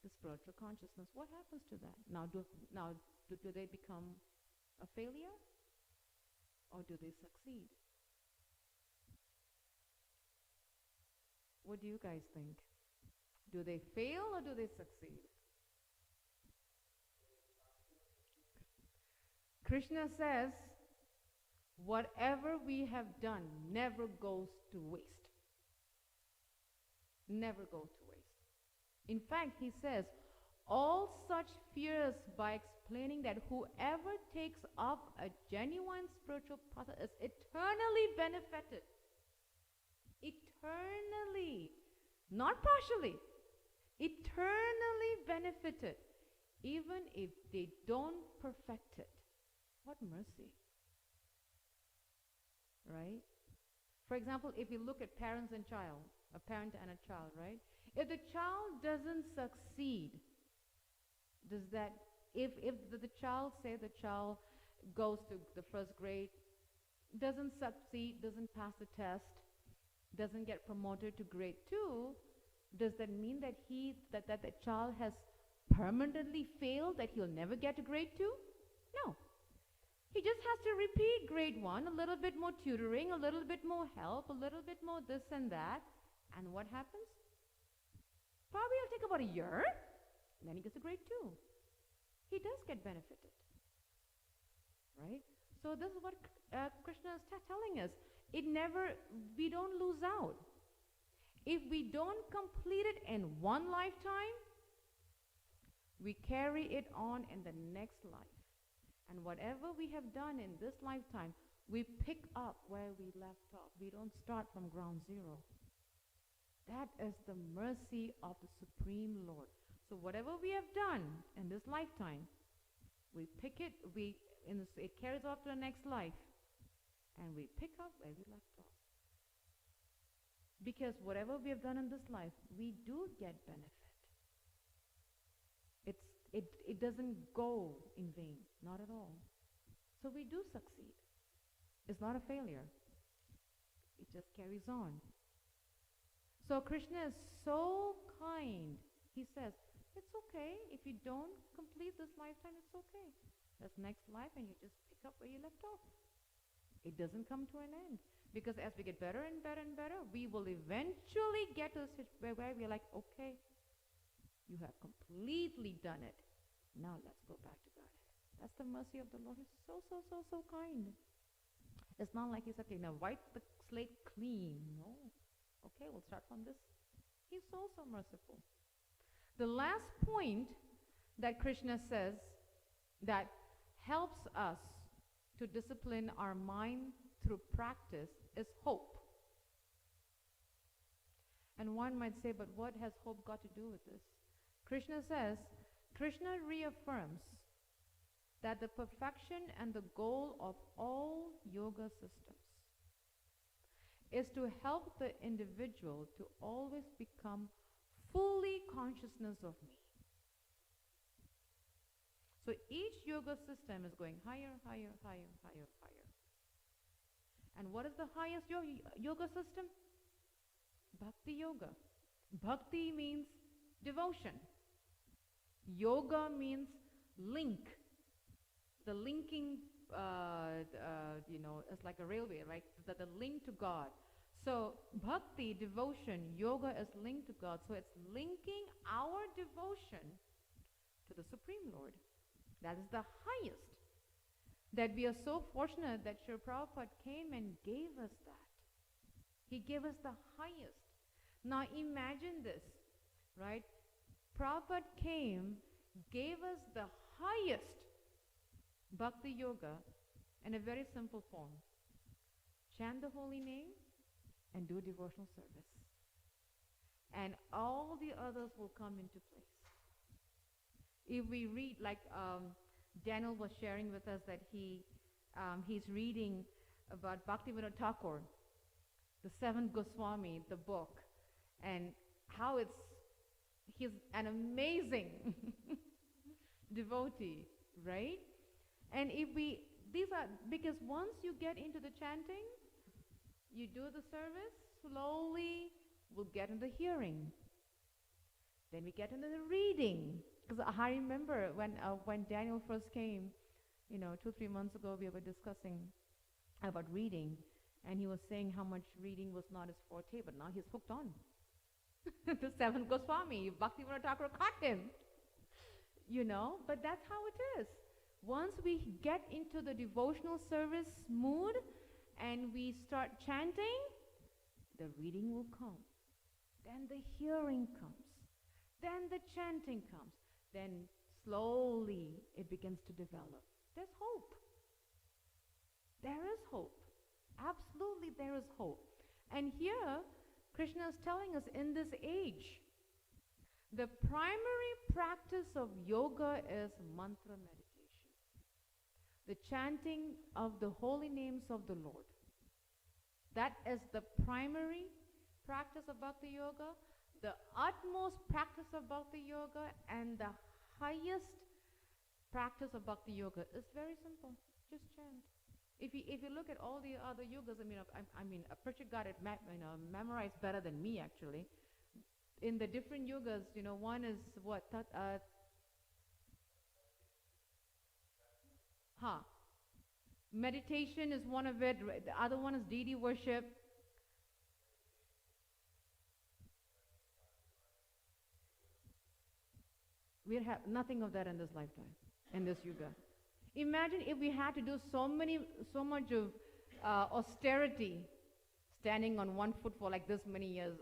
B: the spiritual consciousness. What happens to that? Now do they become a failure, or do they succeed? What do you guys think? Do they fail or do they succeed? Krishna says, whatever we have done never goes to waste. Never goes to waste. In fact, he says, all such fears, by explaining that whoever takes up a genuine spiritual process is eternally benefited. Eternally. Not partially. Eternally benefited. Even if they don't perfect it. What mercy. Right? For example, if you look at parents and child, a parent and a child, right? If the child doesn't succeed, does that, if the child, say the child goes to the first grade, doesn't succeed, doesn't pass the test, doesn't get promoted to grade 2, does that mean that that the child has permanently failed, that he'll never get to grade 2? No. He just has to repeat grade 1, a little bit more tutoring, a little bit more help, a little bit more this and that. And what happens? Probably it'll take about a year, and then he gets to grade 2. He does get benefited. Right? So this is what Krishna is telling us. We don't lose out. If we don't complete it in one lifetime, we carry it on in the next life. And whatever we have done in this lifetime, we pick up where we left off. We don't start from ground zero. That is the mercy of the Supreme Lord. So whatever we have done in this lifetime, we pick it, it carries off to the next life, and we pick up where we left off. Because whatever we have done in this life, we do get benefit. It doesn't go in vain, not at all. So we do succeed. It's not a failure. It just carries on. So Krishna is so kind. He says, it's okay. If you don't complete this lifetime, it's okay. That's next life, and you just pick up where you left off. It doesn't come to an end. Because as we get better and better and better, we will eventually get to a situation where we're like, okay, you have completely done it. Now let's go back to Godhead. That's the mercy of the Lord. He's so kind. It's not like he's okay, now wipe the slate clean. No. Okay, we'll start from this. He's so merciful. The last point that Krishna says that helps us to discipline our mind through practice is hope. And one might say, but what has hope got to do with this? Krishna reaffirms that the perfection and the goal of all yoga systems is to help the individual to always become fully consciousness of me. So each yoga system is going higher, higher, higher, higher, higher. And what is the highest yoga system? Bhakti Yoga. Bhakti means devotion. Yoga means link. The linking, it's like a railway, right? The link to God. So bhakti, devotion, yoga is linked to God. So it's linking our devotion to the Supreme Lord. That is the highest. That we are so fortunate that Srila Prabhupada came and gave us that. He gave us the highest. Now imagine this, right? Prabhupada came, gave us the highest Bhakti Yoga in a very simple form. Chant the holy name and do devotional service. And all the others will come into place. If we read, like Daniel was sharing with us that he's reading about Bhakti Thakur, the seventh Goswami, the book, and how he's an amazing devotee, right? And because once you get into the chanting, you do the service, slowly we'll get into the hearing. Then we get into the reading. Because I remember when Daniel first came, 2-3 months ago, we were discussing about reading, and he was saying how much reading was not his forte, but now he's hooked on. The seventh Goswami, Bhakti Thakur caught him. But that's how it is. Once we get into the devotional service mood and we start chanting, the reading will come. Then the hearing comes. Then the chanting comes. Then slowly it begins to develop. There's hope. There is hope. Absolutely there is hope. And here, Krishna is telling us in this age, the primary practice of yoga is mantra meditation. The chanting of the holy names of the Lord. That is the primary practice of Bhakti Yoga. The utmost practice of Bhakti Yoga and the highest practice of Bhakti Yoga is very simple. Just chant. If you look at all the other yogas, a Pritchard got it memorized better than me actually. In the different yogas, one is what? Meditation is one of it. The other one is deity worship. We have nothing of that in this lifetime, in this yuga. Imagine if we had to do so much of austerity, standing on one foot for like this many years.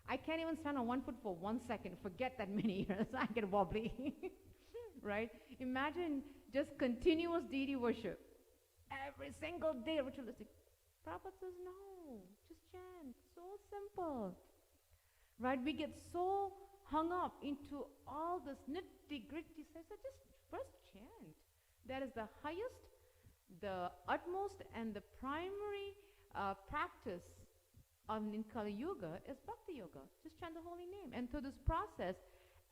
B: I can't even stand on one foot for 1 second. Forget that many years. I get wobbly. Right? Imagine just continuous deity worship. Every single day ritualistic. Prabhupada says, no, just chant. So simple. Right? We get so hung up into all this nitty-gritty. So just first chant. That is the highest, the utmost, and the primary practice of Kali Yuga is Bhakti Yoga. Just chant the holy name. And through this process,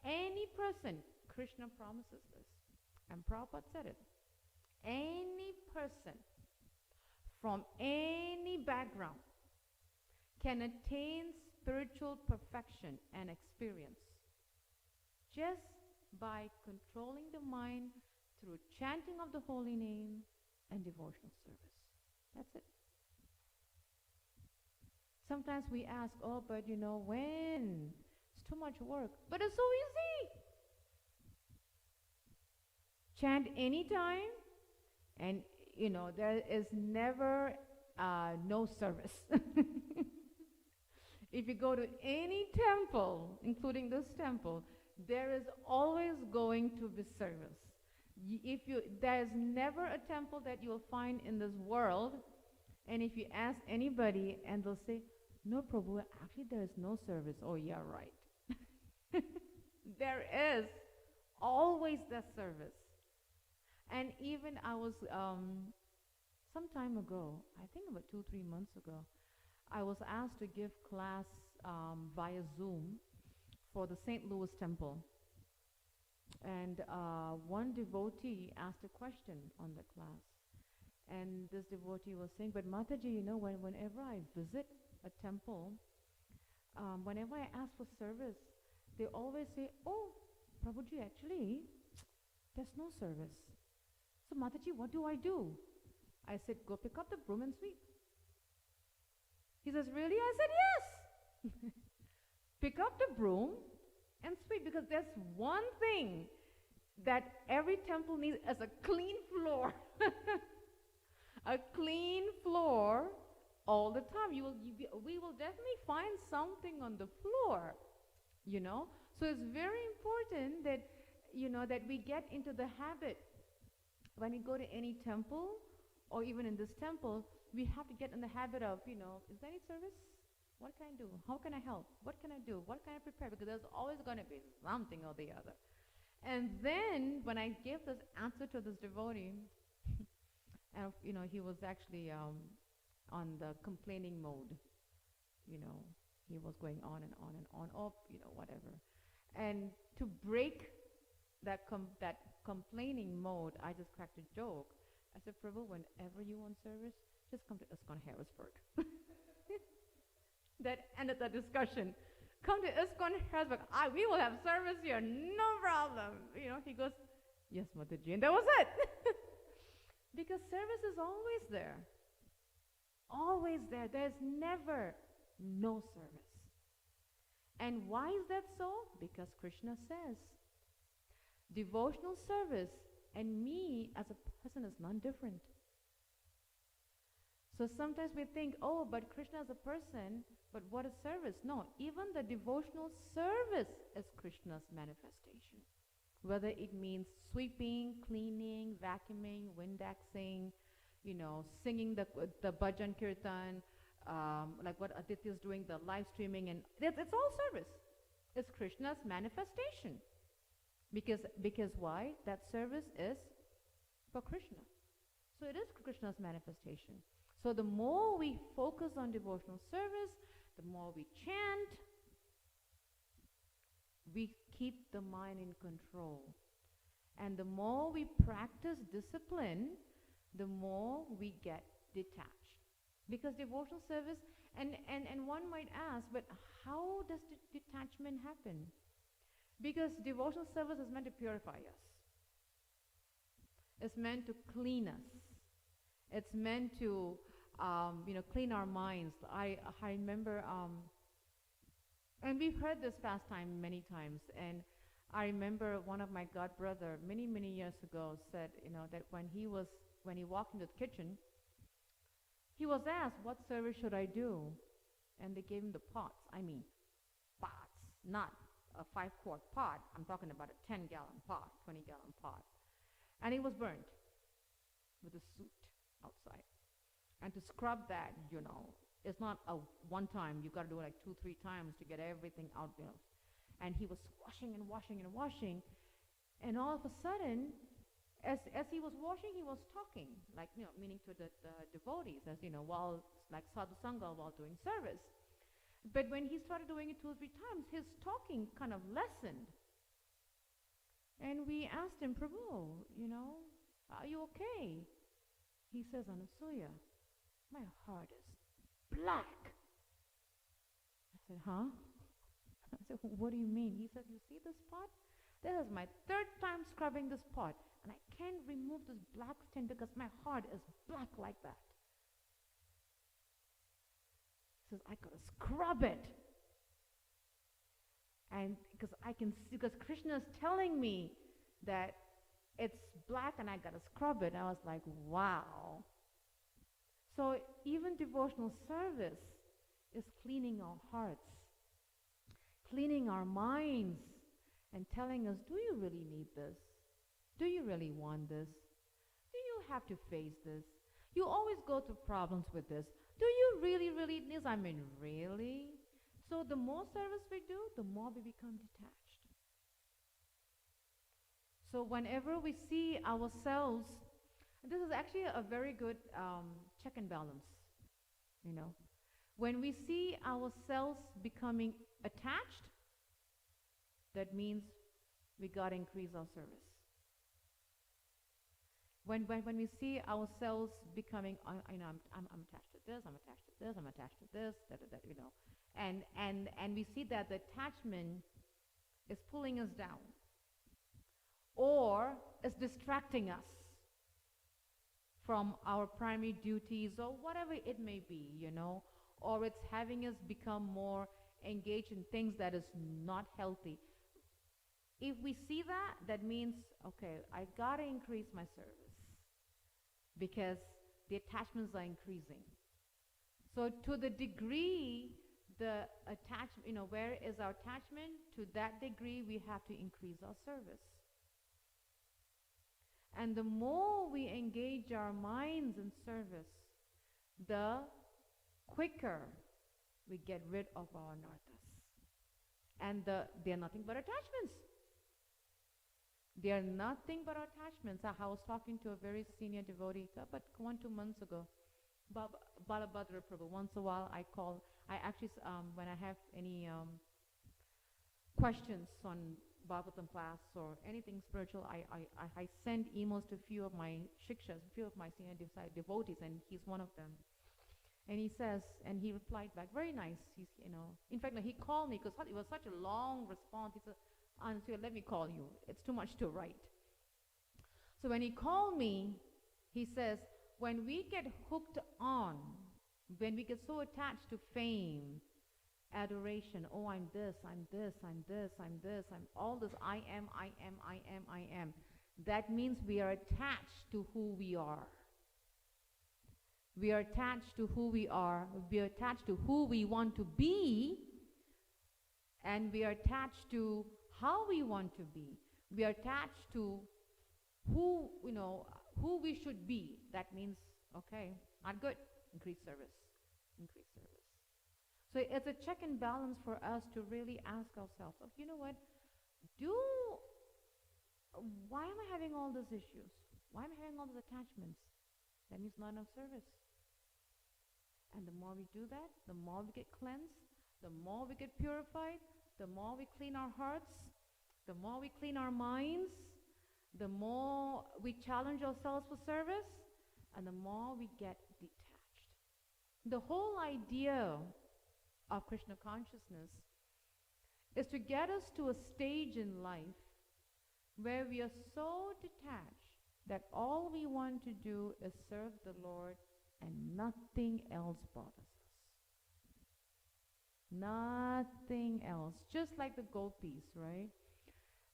B: any person, Krishna promises this, and Prabhupada said it, any person from any background can attain spiritual perfection and experience just by controlling the mind through chanting of the holy name and devotional service. That's it. Sometimes we ask, oh, but when? It's too much work. But it's so easy. Chant anytime, and there is never no service. If you go to any temple, including this temple, there is always going to be service. There is never a temple that you will find in this world, and if you ask anybody, and they'll say, no, Prabhu, actually there is no service. Oh, yeah, right. There is always that service. And even I was, some time ago, I think about 2-3 months ago, I was asked to give class via Zoom for the St. Louis Temple. And one devotee asked a question on the class. And this devotee was saying, but Mataji, whenever I visit a temple, whenever I ask for service, they always say, oh, Prabhuji, actually, there's no service. So Mataji, what do I do? I said, go pick up the broom and sweep. He says, really? I said, yes. Pick up the broom and sweep, because there's one thing that every temple needs as a clean floor. A clean floor all the time. We will definitely find something on the floor, So it's very important that, that we get into the habit. When we go to any temple, or even in this temple, we have to get in the habit of, is there any service? What can I do? How can I help? What can I do? What can I prepare? Because there's always going to be something or the other. And then when I gave this answer to this devotee, and he was actually on the complaining mode. He was going on and on and on, whatever. And to break that complaining mode, I just cracked a joke. I said, Prabhu, whenever you want service, just come to ISKCON Harrisburg. That ended the discussion. Come to ISKCON Harrisburg. We will have service here, no problem. He goes, yes, Mataji, and that was it. Because service is always there. Always there. There's never no service. And why is that so? Because Krishna says, devotional service and me as a person is none different. So sometimes we think, oh, but Krishna is a person, but what is service? No, even the devotional service is Krishna's manifestation. Whether it means sweeping, cleaning, vacuuming, Windexing, singing the bhajan kirtan, like what Aditya is doing, the live streaming, and it's all service. It's Krishna's manifestation. Because why? That service is for Krishna. So it is Krishna's manifestation. So the more we focus on devotional service, the more we chant, we keep the mind in control. And the more we practice discipline, the more we get detached. Because devotional service, and one might ask, but how does the detachment happen? Because devotional service is meant to purify us. It's meant to clean us. It's meant to, clean our minds. I remember, and we've heard this pastime many times, and I remember one of my god brother many, many years ago said, that when he walked into the kitchen, he was asked, what service should I do? And they gave him the pots. Pots, not a 5-quart pot. I'm talking about a 10-gallon pot, 20-gallon pot. And he was burnt with a soot outside. And to scrub that, it's not a one time. You've got to do it like 2-3 times to get everything out there. And he was washing and washing and washing. And all of a sudden, as he was washing, he was talking, like, meaning to the devotees, as while, like sadhu sangha, while doing service. But when he started doing it 2 or 3 times, his talking kind of lessened. And we asked him, Prabhu, are you okay? He says, Anasuya, my heart is black. I said, huh? I said, what do you mean? He said, you see this pot? This is my 3rd time scrubbing this pot, and I can't remove this black stain because my heart is black like that. He says, I gotta scrub it. And because I can see, because Krishna is telling me that it's black and I gotta scrub it. And I was like, wow. So even devotional service is cleaning our hearts, cleaning our minds, and telling us, do you really need this? Do you really want this? Do you have to face this? You always go through problems with this. Do you really, really need this? Really? So the more service we do, the more we become detached. So whenever we see ourselves, this is actually a very good check and balance, When we see ourselves becoming attached, that means we got to increase our service. When we see ourselves becoming, I'm attached to this, I'm attached to this, I'm attached to this, and we see that the attachment is pulling us down, or is distracting us from our primary duties or whatever it may be, or it's having us become more engaged in things that is not healthy. If we see that, that means, okay, I gotta increase my service because the attachments are increasing. So to the degree the attachment, where is our attachment? To that degree we have to increase our service. And the more we engage our minds in service, the quicker we get rid of our anarthas. And they are nothing but attachments. They are nothing but attachments. I was talking to a very senior devotee about 1-2 months ago, Balabhadra Prabhu. Once a while I call. I actually, when I have any questions on Bhagavatam class or anything spiritual, I send emails to a few of my shikshas, a few of my senior devotees, and he's one of them. And he says, and he replied back, very nice. He's, in fact, he called me because it was such a long response. He said, "Auntie, let me call you. It's too much to write." So when he called me, he says, when we get hooked on, when we get so attached to fame, adoration, oh, I'm this, I'm this, I'm this, I'm this, I'm all this, I am, that means we are attached to who we are. We are attached to who we are. We are attached to who we want to be, and we are attached to how we want to be. We are attached to who we should be. That means, okay, not good. Increase service. Increase service. So it's a check and balance for us to really ask ourselves, you know what? Why am I having all these issues? Why am I having all these attachments? That means not enough service. And the more we do that, the more we get cleansed, the more we get purified, the more we clean our hearts, the more we clean our minds, the more we challenge ourselves for service, and the more we get detached. The whole idea of Krishna consciousness is to get us to a stage in life where we are so detached that all we want to do is serve the Lord and nothing else bothers us. Nothing else. Just like the gopis, right?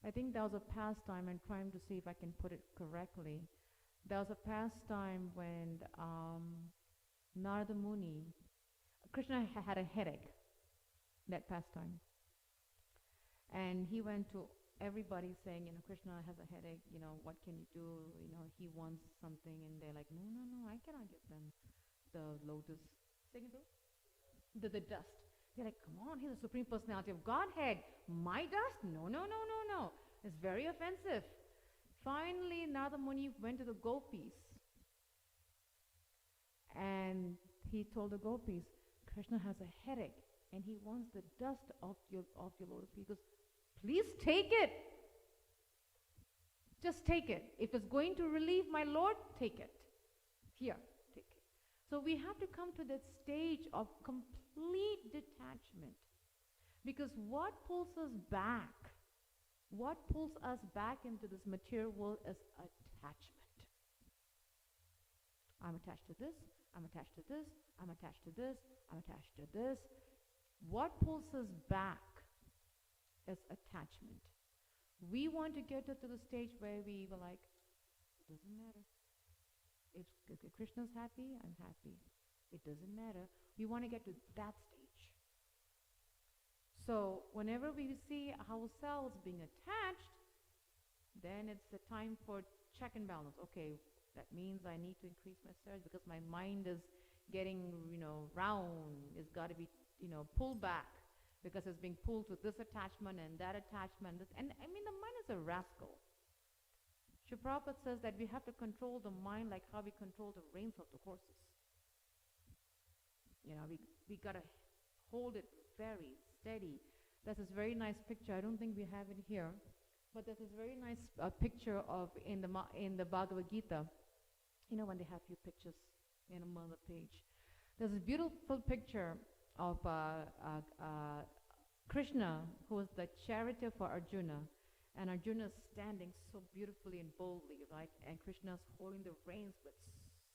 B: I think that was a pastime. I'm trying to see if I can put it correctly. There was a pastime when Narada Muni, Krishna had a headache, that pastime. And he went to everybody saying, Krishna has a headache, what can you do? He wants something. And they're like, no, I cannot give them the lotus. The dust. They're like, come on, he's the Supreme Personality of Godhead. My dust? No. It's very offensive. Finally, Narada Muni went to the gopis. And he told the gopis, Krishna has a headache and he wants the dust off your lotus. He goes, please take it. Just take it. If it's going to relieve my Lord, take it. Here, take it. So we have to come to that stage of complete detachment. Because what pulls us back into this material world is attachment. I'm attached to this, I'm attached to this, I'm attached to this, I'm attached to this. What pulls us back is attachment. We want to get to the stage where we were like, it doesn't matter. If Krishna's happy, I'm happy. It doesn't matter. We want to get to that stage. So whenever we see ourselves being attached, then it's the time for check and balance. Okay, that means I need to increase my service because my mind is getting, round. It's got to be, pulled back because it's being pulled to this attachment and that attachment. And the mind is a rascal. Sri Prabhupada says that we have to control the mind like how we control the reins of the horses. We got to hold it very steady. That's this very nice picture. I don't think we have it here. But there's this very nice picture of in the Bhagavad Gita. You know when they have few pictures in another page. There's a beautiful picture of Krishna, who is the charioteer for Arjuna, and Arjuna is standing so beautifully and boldly, right? And Krishna is holding the reins with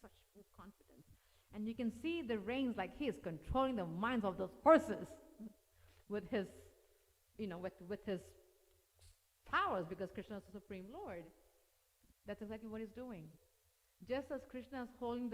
B: such full confidence. And you can see the reins like he is controlling the minds of those horses with his, with his powers, because Krishna is the Supreme Lord. That's exactly what he's doing. Just as Krishna is holding the